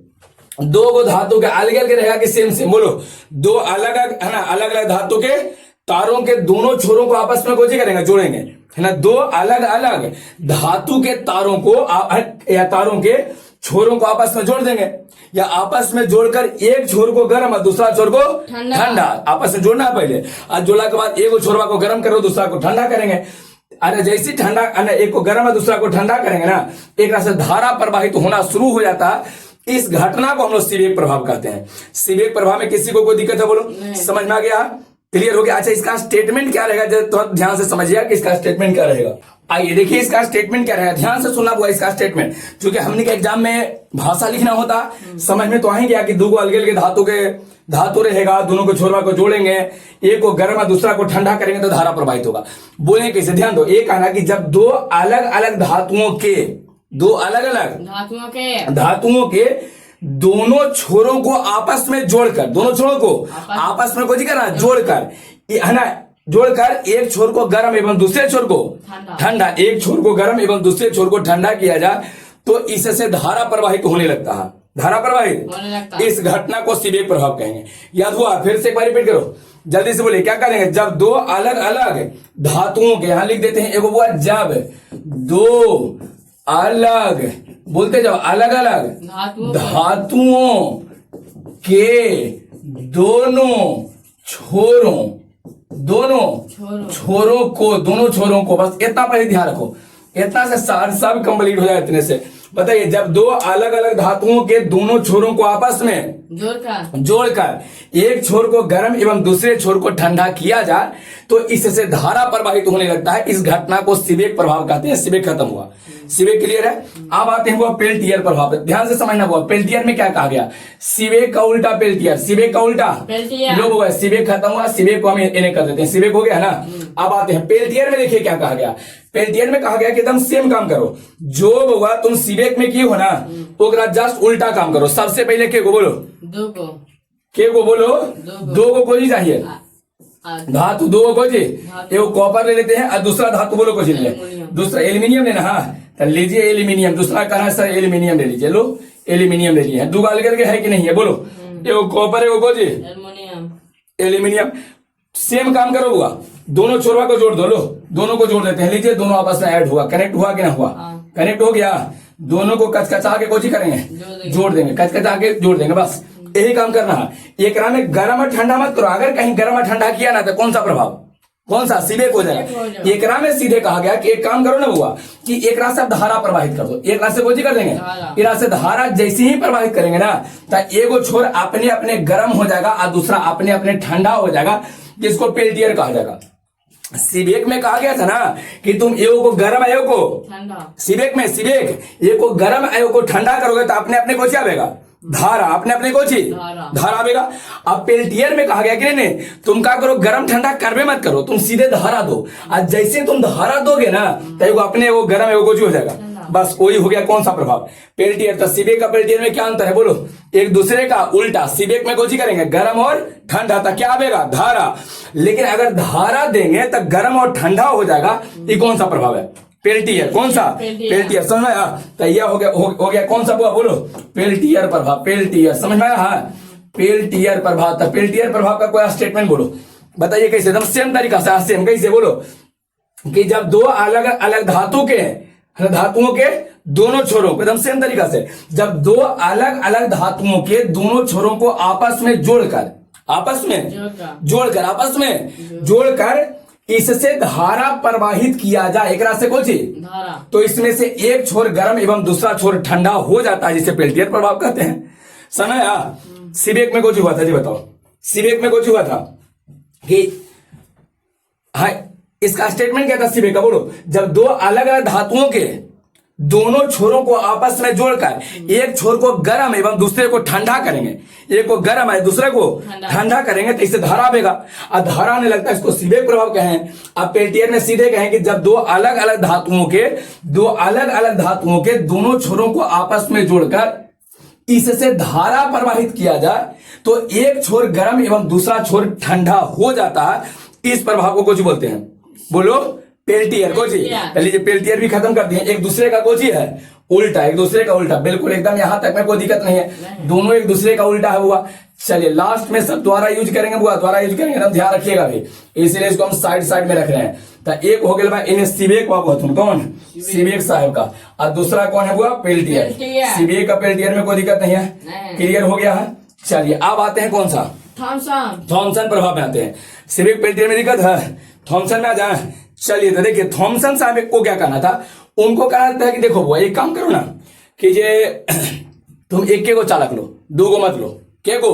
दो गो धातु के अलग अलग रहेगा कि सेम, बोलो दो अलग है ना, अलग अलग धातु के तारों के दोनों छोरों को आपस में कोई करेंगे, जोड़ेंगे, है ना। दो अलग अलग धातु के तारों को या तारों के छोरों को आपस में जोड़ देंगे, या आपस में जोड़कर एक छोर को गर्म और दूसरा छोर को ठंडा, आपस में जोड़ना है पहले। और जोड़ा के बाद एक छोरबा को गर्म करो, दूसरा को ठंडा करेंगे। अरे जैसे ठंडा, एक को गर्म और दूसरा को ठंडा करेंगे ना, एक से धारा प्रवाहित होना शुरू हो जाता है। इस घटना को हम लोग सीबेक प्रभाव कहते हैं। सीबेक प्रभाव में किसी को कोई दिक्कत है, बोलो समझ में आ गया, क्लियर हो गया। अच्छा इसका स्टेटमेंट क्या रहेगा, तो ध्यान से समझिएगा कि इसका स्टेटमेंट क्या रहेगा। आइए देखिए इसका स्टेटमेंट क्या रहेगा, ध्यान से सुनना हुआ इसका स्टेटमेंट। क्योंकि हमने के एग्जाम में भाषा लिखना होता, समझ में तो आ ही गया कि दो को अलग अलग धातु रहेगा, दोनों को छोरबा को जोड़ेंगे, एक को गर्म और दूसरा को ठंडा करेंगे तो धारा प्रवाहित होगा। बोलेंगे कैसे, ध्यान दो। एक कहना कि जब दो अलग अलग धातुओं के धातुओं के दोनों छोरों को आपस में जोड़कर, दोनों छोरों को आपस में कोई करना, जोड़कर, है ना, जोड़कर एक छोर को गर्म एवं दूसरे छोर को ठंडा, एक छोर को गर्म एवं दूसरे छोर को ठंडा किया जाए तो इससे धारा प्रवाहित होने लगता है, धारा प्रवाहित। इस घटना को सीबेक प्रभाव कहेंगे। याद हुआ? फिर से एक बार रिपीट करो, जल्दी से बोले क्या करेंगे। जब दो अलग अलग धातुओं के, यहां लिख देते हैं एक हुआ, जब दो अलग, बोलते जाओ, अलग अलग धातुओं के दोनों छोरों को, बस इतना पहले ध्यान रखो, इतना से सब कंप्लीट हो जाए। इतने से बताइए, जब दो अलग अलग धातुओं के दोनों छोरों को आपस में जोड़कर एक छोर को गर्म एवं दूसरे छोर को ठंडा किया जाए तो इससे धारा प्रवाहित होने लगता है। इस घटना को सीबेक प्रभाव कहते हैं। सीबेक खत्म हुआ, सीबेक क्लियर है। अब आते हैं वो पेल्टियर प्रभाव, ध्यान से समझना हुआ। पेल्टियर में क्या कहा गया, सीबेक का उल्टा पेल्टियर, सीबेक का उल्टा लोग हुआ। सीबेक खत्म हुआ, सीबेक को हम इन्हें कर देते हैं, सीबेक हो गया ना। अब आते हैं पेल्टियर में, देखिए क्या कहा गया। पेल्टियर में कहा गया कि एकदम सेम काम करो, जो होगा तुम सीबेक में किए हो ना, तो जस्ट उल्टा काम करो। सबसे पहले के को बोलो, के को बोलो, दो को कोई चाहिए धातु, दो को कोई, एक कॉपर ले लेते हैं और दूसरा धातु बोलो कुछ ले, दूसरा एल्यूमिनियम लेना। हाँ तो लीजिए एल्यूमिनियम, दूसरा कहना सर एल्यूमिनियम ले लीजिए, लो एल्यूमिनियम ले लिए। दो अलग अलग है कि नहीं है, बोलो। एक कॉपर, एक कोई एल्यूमिनियम, सेम काम करो हुआ, दोनों छोरवा को जोड़ दो, लो दोनों को जोड़ देते हैं, लीजिए दोनों आपस में ऐड हुआ, कनेक्ट हुआ कि ना हुआ, कनेक्ट हो गया। दोनों को कचकचा के कोची करेंगे, जोड़ देंगे, कचकचा के जोड़ देंगे, बस यही काम करना है। एक में गर्म और ठंडा मत करो, अगर कहीं गर्म और ठंडा किया ना तो कौन सा प्रभाव, कौन सा सीबेक हो जाएगा। एकरा में सीधे कहा गया कि एक काम करो ना हुआ कि एक रात से धारा प्रवाहित कर दो, एक रात से कोई कर देंगे, एक रात से धारा जैसे ही प्रवाहित करेंगे ना तो एगो छोर अपने अपने गर्म हो जाएगा और दूसरा अपने अपने ठंडा हो जाएगा, जिसको पेल्टियर कहा जाएगा। सीबेक में कहा गया था ना कि तुम एगो को गर्म एगो को ठंडा, सीबेक में सीबेक एगो को गर्म एगो को ठंडा करोगे तो अपने अपने को आवेगा धारा, अपने अपने को धारा आवेगा। अब पेल्टियर में कहा गया कि नहीं तुम क्या करो, गर्म ठंडा करवे मत करो, तुम सीधे धारा दो, और जैसे तुम धारा दोगे ना तो अपने वो गर्म एगो को हो जाएगा। बस वही हो गया कौन सा प्रभाव, पेल्टियर। तो सीबेक का पेल्टियर में क्या अंतर है बोलो, एक दूसरे का उल्टा। सीबेक में कोची करेंगे गर्म और ठंडा, तो क्या आवेगा धारा, लेकिन अगर धारा देंगे तो गर्म और ठंडा हो जाएगा। ये कौन सा प्रभाव है, पेल्टियर। कौन सा, पेल्टियर। समझ में आया। तो यह हो गया कौन सा बोलो, पेल्टियर प्रभाव, पेल्टियर। समझ में आया, पेल्टियर प्रभाव। तो पेल्टियर प्रभाव का कोई स्टेटमेंट बोलो, बताइए कैसे, एकदम सेम तरीका से, सेम कैसे बोलो कि जब दो अलग अलग धातुओं के दोनों छोरों को, एकदम सेम तरीका से, जब दो अलग अलग धातुओं के दोनों छोरों को आपस में जोड़कर इससे धारा प्रवाहित किया जाए, एक रात से कोची धारा, तो इसमें से एक छोर गर्म एवं दूसरा छोर ठंडा हो जाता है, जिसे पेल्टियर प्रभाव कहते हैं। समय सीबेक में कुछ हुआ था जी, बताओ सीबेक में कुछ हुआ था कि हाँ, इसका स्टेटमेंट क्या था सीबेक का बोलो, जब दो अलग अलग धातुओं के दोनों छोरों को आपस में जोड़कर एक छोर को गर्म एवं दूसरे को ठंडा करेंगे, एक को गर्म है दूसरे को ठंडा करेंगे, तो इससे धारा आवेगा, और धारा आने लगता है, इसको सीबेक प्रभाव कहें। अब पेल्टियर में सीधे कहें कि जब दो अलग अलग धातुओं के दोनों छोरों को आपस में जोड़कर इससे धारा प्रवाहित किया जाए तो एक छोर गर्म एवं दूसरा छोर ठंडा हो जाता है, इस प्रभाव को कुछ बोलते हैं, बोलो पेल्टियर। कोची लीजिए, पेल्टियर भी खत्म कर दिए। एक दूसरे का कोची है उल्टा, एक दूसरे का उल्टा, बिल्कुल एकदम यहां तक में कोई दिक्कत नहीं है, दोनों एक दूसरे का उल्टा है हुआ। चलिए लास्ट में सब द्वारा यूज करेंगे बुआ, द्वारा यूज करेंगे, एकदम ध्यान रखिएगा भी, इसलिए इसको हम साइड में रख रहे हैं। तो एक हो गया इन्हें सीबेक कौन, सीबेक साहब का, और दूसरा कौन है बुआ, पेल्टियर। सीबेक का पेल्टियर में कोई दिक्कत नहीं है, क्लियर हो गया है। चलिए अब आते हैं कौन सा, थॉमसन प्रभाव में आते हैं। सीबेक पेल्टियर में दिक्कत है, थॉमसन में आ जाए। चलिए तो देखिए थॉमसन साहब को क्या कहना था, उनको कहना था कि देखो वो एक काम करो ना कि ये तुम एक के को चालक लो, दो को मत लो, के को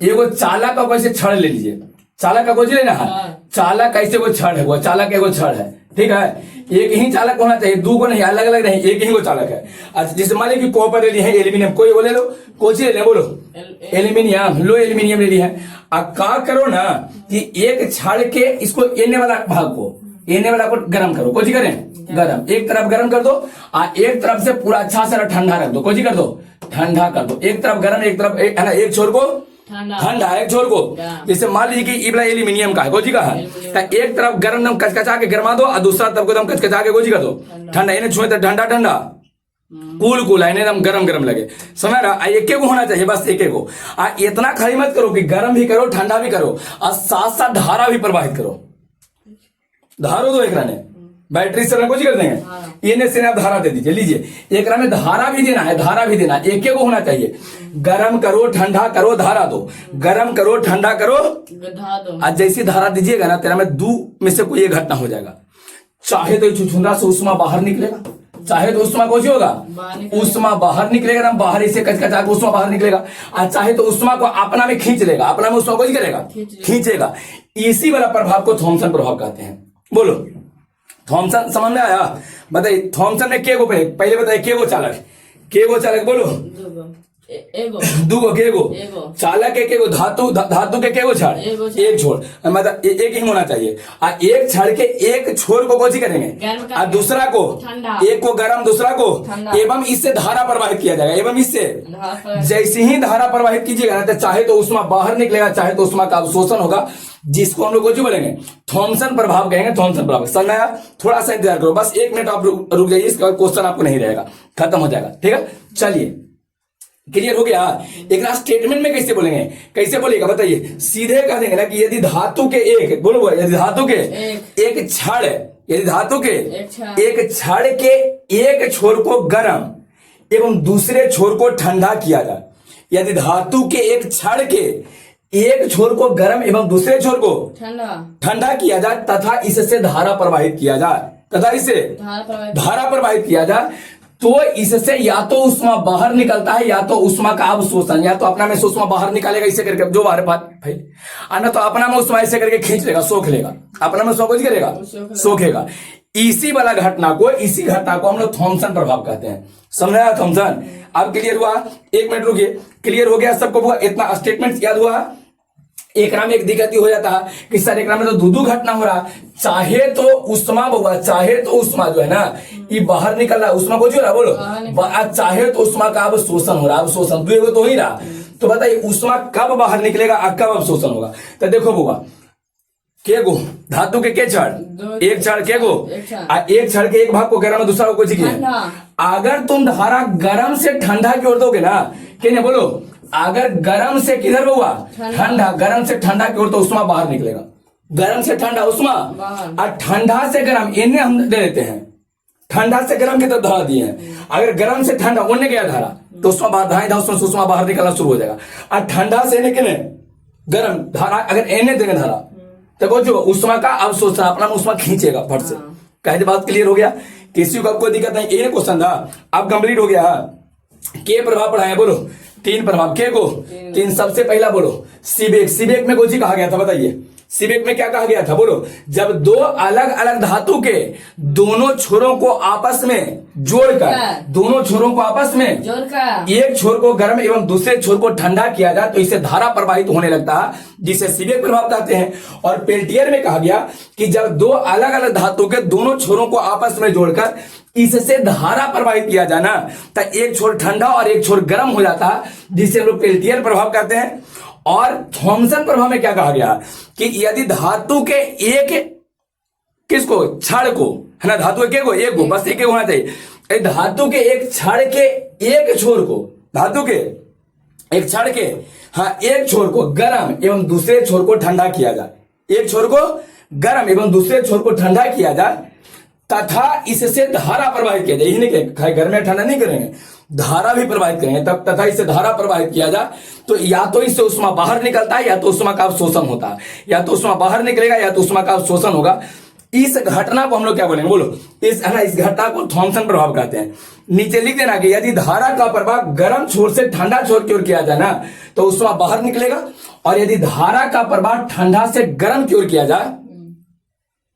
एगो चालक का कैसे छड़ ले लीजिए, चालक का कुछ लेना है, चालक कैसे को छड़ है, वो चालक एगो छड़ है, ठीक है, एक ही चालक होना चाहिए, दो को नहीं, अलग अलग नहीं, एक ही को चालक है। अच्छा जैसे मान लीजिए कॉपर ले ली है, एल्यूमिनियम, कोई वो ले लो, कोची ले ले बोलो, एल्यूमिनियम लो, एल्यूमिनियम ले ली है। अब क्या करो ना कि एक छड़ के इसको एने वाला भाग को, एने वाला को गर्म करो, कोची करें गर्म, एक तरफ गर्म कर दो और एक तरफ से पूरा अच्छा से ठंडा रख दो, कोची कर दो ठंडा कर दो, एक तरफ गर्म एक तरफ है ना, एक छोर को ठंडा, एक छोर को, जैसे मान लीजिए कि इबला एल्यूमिनियम का है, कोची का है, तो एक तरफ गर्म दम कचकचा के गर्मा दो और दूसरा तरफ को दम कचकचा के कोची कर दो ठंडा, इन्हें छुए तो ठंडा ठंडा कूल है, एकदम गरम लगे, समझ रहा। एक को होना चाहिए बस, एक को, इतना खाली मत करो कि गर्म भी करो ठंडा भी करो और साथ साथ धारा भी प्रवाहित करो, धारो दो एक ने बैटरी से कुछ कर देंगे, इन्हें से आप धारा दे दीजिए। लीजिए एक में धारा भी देना है, धारा भी देना, एक को होना चाहिए, गर्म करो ठंडा करो धारा दो, गर्म करो ठंडा करो आज जैसी धारा दीजिएगा ना तेरा में दो में से कोई एक घटना हो जाएगा, चाहे तो छुछुंदरा से उष्मा बाहर निकलेगा, चाहे तो उष्मा कौन सी होगा, उष्मा बाहर निकलेगा ना, बाहर इसे कचकचा के उष्मा बाहर निकलेगा, और चाहे तो उष्मा को अपना में खींच लेगा, अपना में उष्मा को करेगा खींचेगा। इसी वाला प्रभाव को थॉमसन प्रभाव कहते हैं। बोलो थॉमसन समझ में आया, बताइए थॉमसन ने के को पहले बताइए के को चालक बोलो, दूगो के गो चालक एक एगो धातु के को छड़, एक छोर मतलब एक ही होना चाहिए, और एक छड़ के एक छोर को कोची करेंगे और दूसरा को, एक को गर्म दूसरा को, एवं इससे धारा प्रवाहित किया जाएगा, एवं इससे जैसे ही धारा प्रवाहित कीजिएगा ना, चाहे तो उष्मा बाहर निकलेगा, चाहे तो उष्मा का अवशोषण होगा, जिसको हम लोग को बोलेंगे थॉमसन प्रभाव कहेंगे। थॉमसन प्रभाव समझ आया, थोड़ा सा इंतजार करो, बस एक मिनट आप रुक जाइए, इसका क्वेश्चन आपको नहीं रहेगा, खत्म हो जाएगा, ठीक है। चलिए क्लियर हो गया। एक स्टेटमेंट में कैसे बोलेंगे, कैसे बोलेगा बताइए, सीधे कह देंगे ना कि यदि धातु के एक, बोलो यदि धातु के एक छड़, यदि धातु के एक छड़ के एक छोर को गर्म एवं दूसरे छोर को ठंडा किया जाए, यदि धातु के एक छड़ के एक छोर को गर्म एवं दूसरे छोर को ठंडा ठंडा किया जाए तथा इससे धारा प्रवाहित किया जाए, तथा इससे धारा प्रवाहित किया जाए, तो इससे या तो उष्मा बाहर निकलता है या तो उष्मा का अवशोषण, या तो अपना में से उष्मा बाहर निकालेगा इसे करके जो बाहर भाई, ना तो अपना में उष्मा ऐसे करके खींच लेगा, सोख लेगा, अपना में उष्मा कुछ करेगा, सोखेगा। इसी वाला घटना को, इसी घटना को हम लोग थॉमसन प्रभाव कहते हैं। समझाया थॉमसन? अब क्लियर हुआ? एक मिनट रुकिए, क्लियर हो गया सबको? हुआ इतना स्टेटमेंट याद हुआ? एक में एक दिक्कत हो जाता है कि सर एक में तो दो घटना हो रहा, चाहे तो उष्मा हुआ, चाहे तो उष्मा जो है ना ये बाहर निकल रहा, उष्मा को जो रहा बोलो, चाहे तो उष्मा का अवशोषण हो रहा, अवशोषण दो तो ही रहा। तो बताइए उष्मा कब बाहर निकलेगा और कब अवशोषण होगा? तो देखो बुआ, के गो धातु के क्षण, एक क्षण के गो, एक क्षण के एक भाग को गर्म दूसरा को कुछ अगर तुम धारा गर्म से ठंडा की ओर दोगे ना, क्या बोलो, अगर गर्म से किधर हुआ ठंडा, गर्म से ठंडा की ओर तो उष्मा बाहर निकलेगा, गर्म से ठंडा उष्मा, और ठंडा से गर्म इन्हें हम दे देते हैं, ठंडा से गर्म की तरफ धारा दिए हैं। अगर गर्म से ठंडा उन्हें गया धारा तो उष्मा बाहर, उष्मा बाहर निकलना शुरू हो जाएगा। और ठंडा से गर्म धारा अगर इन्हें देंगे धारा तो जो उष्मा का अवशोषण, अपना उष्मा खींचेगा फट से। कहे बात क्लियर हो गया? किसी को कोई दिक्कत नहीं? ये क्वेश्चन था, अब कंप्लीट हो गया। के प्रभाव पढ़ाया बोलो? 3 प्रभाव। के को 3। सबसे पहला बोलो सीबेक। सीबेक में कोई कहा गया था? बताइए सीबेक में क्या कहा गया था? बोलो, जब दो अलग अलग धातु के दोनों छोरों को आपस में जोड़कर, दोनों छोरों को आपस में जोड़कर एक छोर को गर्म एवं दूसरे छोर को ठंडा किया जाए तो इससे धारा प्रवाहित होने लगता है, जिसे सीबेक प्रभाव कहते हैं। और पेल्टियर में कहा गया कि जब दो अलग अलग धातु के दोनों छोरों को आपस में जोड़कर इससे धारा प्रवाहित किया जाना तो एक छोर ठंडा और एक छोर गर्म हो जाता है, जिसे हम लोग पेल्टियर प्रभाव कहते हैं। और थॉमसन प्रभाव में क्या कहा गया कि यदि धातु के एक किसको क्षण को, है ना, धातु के को एक को, बस एक होना चाहिए, धातु के एक क्षण के एक छोर को, धातु के एक क्षण के एक छोर को गर्म एवं दूसरे छोर को ठंडा किया जाए, एक छोर को गर्म एवं दूसरे छोर को ठंडा किया जाए तथा इससे धारा प्रवाहित किया जाए। यही नहीं कहे गर्म या ठंडा नहीं करेंगे, धारा भी प्रवाहित करेंगे, तब तथा इससे धारा प्रवाहित किया जाए तो या तो इससे उष्मा बाहर निकलता है या तो उष्मा का अवशोषण होता है, या तो उष्मा बाहर निकलेगा या तो उष्मा का अवशोषण होगा। इस घटना को हम लोग क्या बोलेंगे? बोलो, इस घटना को थॉमसन प्रभाव कहते हैं। नीचे लिख देना कि यदि धारा का प्रवाह गर्म छोर से ठंडा छोर की ओर किया जाए ना तो उष्मा बाहर निकलेगा, और यदि धारा का प्रवाह ठंडा से गर्म की ओर किया जाए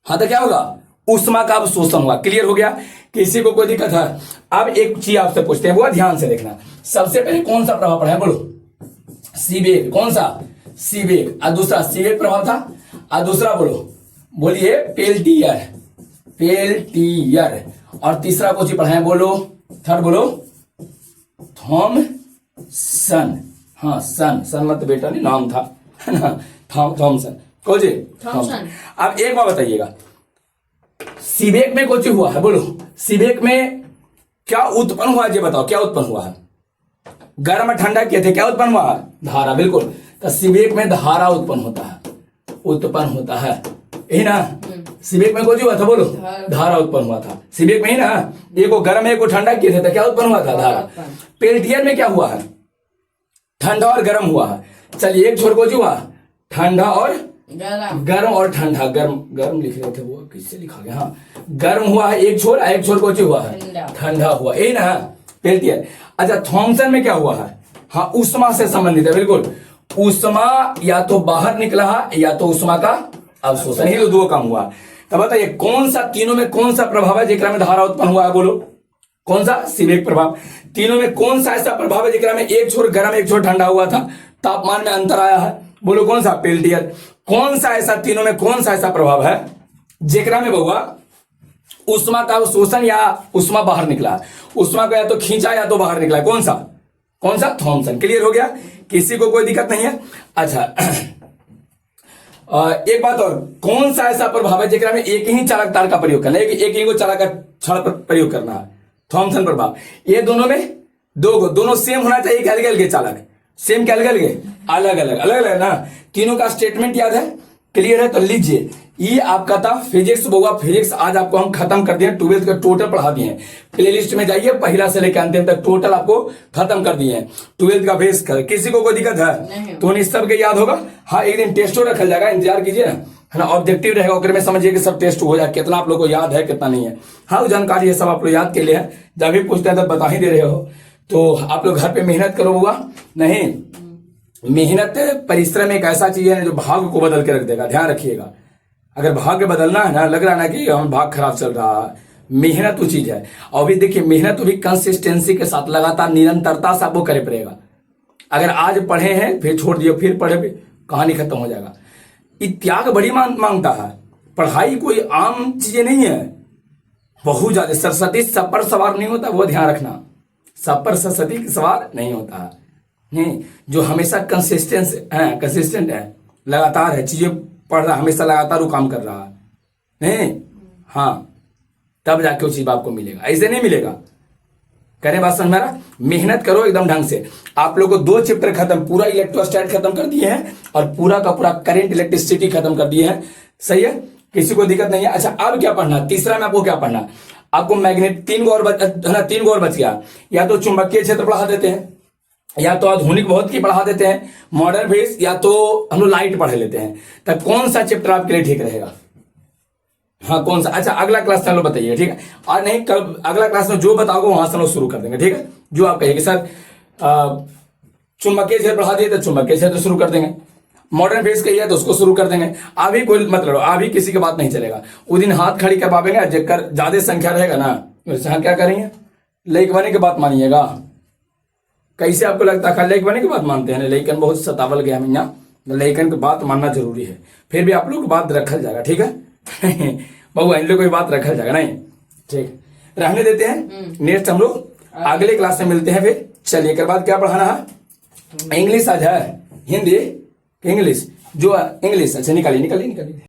तो क्या होगा? उष्मा का अवशोषण हुआ। क्लियर हो गया? किसी को कोई दिक्कत है? अब एक चीज आपसे पूछते हैं, वो ध्यान से देखना। सबसे पहले कौन सा प्रभाव पढ़ा है? बोलो सीबेक। कौन सा? सीबेक। और दूसरा सीबेक प्रभाव था, और दूसरा बोलो, बोलिए पेल्टियर। पेल्टियर। और तीसरा कौन सी पढ़ा है? बोलो थर्ड, बोलो थॉमसन। हाँ सन मत बेटा, नहीं नाम था, है ना, थॉमसन। कौन जी? थॉमसन। अब एक बात बताइएगा, सीबेक में कुछ हुआ है? बोलो सीबेक में क्या उत्पन्न हुआ? ये बताओ क्या उत्पन्न हुआ है? गर्म और ठंडा किए थे, क्या उत्पन्न हुआ? धारा। बिल्कुल। तो सीबेक में धारा उत्पन्न होता है, उत्पन्न होता है, यही ना? सीबेक में कुछ हुआ था? बोलो धारा उत्पन्न हुआ था सीबेक में ही ना। एक को गर्म एक को ठंडा किए थे तो क्या उत्पन्न हुआ था? धारा। पेल्टियर में क्या हुआ है? ठंडा और गर्म हुआ है। चलिए एक छोर को जो हुआ ठंडा और गर्म और ठंडा, गर्म लिख रहे थे, वो किससे लिखा गया? हाँ, गर्म हुआ है एक छोर, एक छोर को जो हुआ है ठंडा हुआ, यही ना पेल्टियर। अच्छा, थॉमसन में क्या हुआ है? हाँ, उष्मा से संबंधित है। बिल्कुल, उष्मा या तो बाहर निकला है या तो उष्मा का अवशोषण, ही दो काम हुआ। तब बताइए कौन सा, तीनों में कौन सा प्रभाव है जिसमें धारा उत्पन्न हुआ है? बोलो कौन सा? सीबेक प्रभाव। तीनों में कौन सा ऐसा प्रभाव है जिसमें एक छोर गर्म एक छोर ठंडा हुआ था, तापमान में अंतर आया है? बोलो कौन सा? पेल्टियर। कौन सा ऐसा, तीनों में कौन सा ऐसा प्रभाव है जेकरा में बहुआ उष्मा का अवशोषण या उष्मा बाहर निकला, उष्मा को या तो खींचा या तो बाहर निकला? कौन सा? कौन सा? थॉमसन। क्लियर हो गया? किसी को कोई दिक्कत नहीं है? अच्छा, एक बात और, कौन सा ऐसा प्रभाव है जेकरा में एक ही चालक तार का प्रयोग करना है, एक ही को चालक का क्षण प्रयोग करना है? थॉमसन प्रभाव। ये दोनों में दोनों सेम होना चाहिए कि अलग अलग चालक? सेम क्या अलग अलग? अलग अलग ना। तीनों का स्टेटमेंट याद है? क्लियर है? तो लीजिए, ये आपका था फिजिक्स बउआ फिजिक्स। आज आपको हम खत्म कर दिए, 12th का टोटल पढ़ा दिए हैं। प्ले लिस्ट में जाइए, पहला से लेकर अंतिम तक टोटल आपको खत्म कर दिए हैं 12th का बेस कर। किसी को कोई दिक्कत है तो उन सब के याद होगा। हाँ, एक दिन टेस्टो रखा जाएगा, इंतजार कीजिए ना, है ना। ऑब्जेक्टिव रहेगा, ओकर में समझिए कि सब टेस्ट हो जाए, कितना आप लोग को याद है कितना नहीं है। हाँ, वो जानकारी ये सब आप लोग याद के लिए है, जब भी पूछते हैं तब बता ही दे रहे हो। तो आप लोग घर पे मेहनत करो बुआ। नहीं, मेहनत परिश्रम एक ऐसा चीज है जो भाग्य को बदल के रख देगा, ध्यान रखिएगा। अगर भाग्य बदलना है ना, लग रहा है ना कि हम भाग खराब चल रहा है, मेहनत वो चीज है। और भी देखिए, मेहनत भी कंसिस्टेंसी के साथ लगातार निरंतरता से आपको करे पड़ेगा। अगर आज पढ़े हैं फिर छोड़ दिए फिर पढ़े, कहानी खत्म हो जाएगा। त्याग बड़ी मांगता है। पढ़ाई कोई आम चीजें नहीं है, बहुत ज्यादा। सरस्वती सब पर सवार नहीं होता, वो ध्यान रखना। सब पर सरस्वती सवार नहीं होता है। नहीं, जो हमेशा कंसिस्टेंट है, लगातार है, चीजें पढ़ रहा, हमेशा लगातार वो काम कर रहा है, नहीं, हाँ, तब जाके वो चीज आपको मिलेगा, ऐसे नहीं मिलेगा। करें बात समझ में आ रहा? मेहनत करो एकदम ढंग से। आप लोगों को 2 चैप्टर खत्म, पूरा इलेक्ट्रोस्टैट खत्म कर दिए हैं और पूरा का पूरा करंट इलेक्ट्रिसिटी खत्म कर दिए हैं। सही है, किसी को दिक्कत नहीं है। अच्छा, अब क्या पढ़ना? तीसरा में आपको क्या पढ़ना? आपको मैग्नेट 3 गो और बच गया। या तो चुंबकीय क्षेत्र पढ़ा देते हैं, या तो आधुनिक भौतिकी की पढ़ा देते हैं, मॉडर्न फिजिक्स, या तो हम लोग लाइट पढ़ लेते हैं। तो कौन सा चैप्टर आपके लिए ठीक रहेगा? हाँ, कौन सा? अच्छा, अगला क्लास में लोग बताइए, ठीक है। और नहीं, कल अगला क्लास में जो बताओगे वहां से लोग शुरू कर देंगे, ठीक है। जो आप कहिए सर चुंबकीय क्षेत्र पढ़ा दिए तो चुंबकीय क्षेत्र शुरू कर देंगे, मॉडर्न फिजिक्स कहिए तो उसको शुरू कर देंगे। अभी कोई मतलब अभी किसी की बात नहीं चलेगा। उस दिन हाथ खड़ी कर पाएंगे, जेकर ज्यादा संख्या रहेगा ना, वैसे क्या करेंगे, लेक बने की बात मानिएगा। कैसे आपको लगता है लेक बने की बात मानते हैं? लेकिन बहुत सतावल गया हम यहाँ, लेकिन की बात मानना जरूरी है। फिर भी आप लोग की बात रखल जाएगा, ठीक है। बहु इन लोग की बात रखल जाएगा, नहीं ठीक, रहने देते हैं। नेक्स्ट हम लोग अगले क्लास में मिलते हैं फिर। चलिए, एक बाद क्या पढ़ाना है? इंग्लिश आज है, हिंदी इंग्लिश, जो इंग्लिश। अच्छा, निकालिए।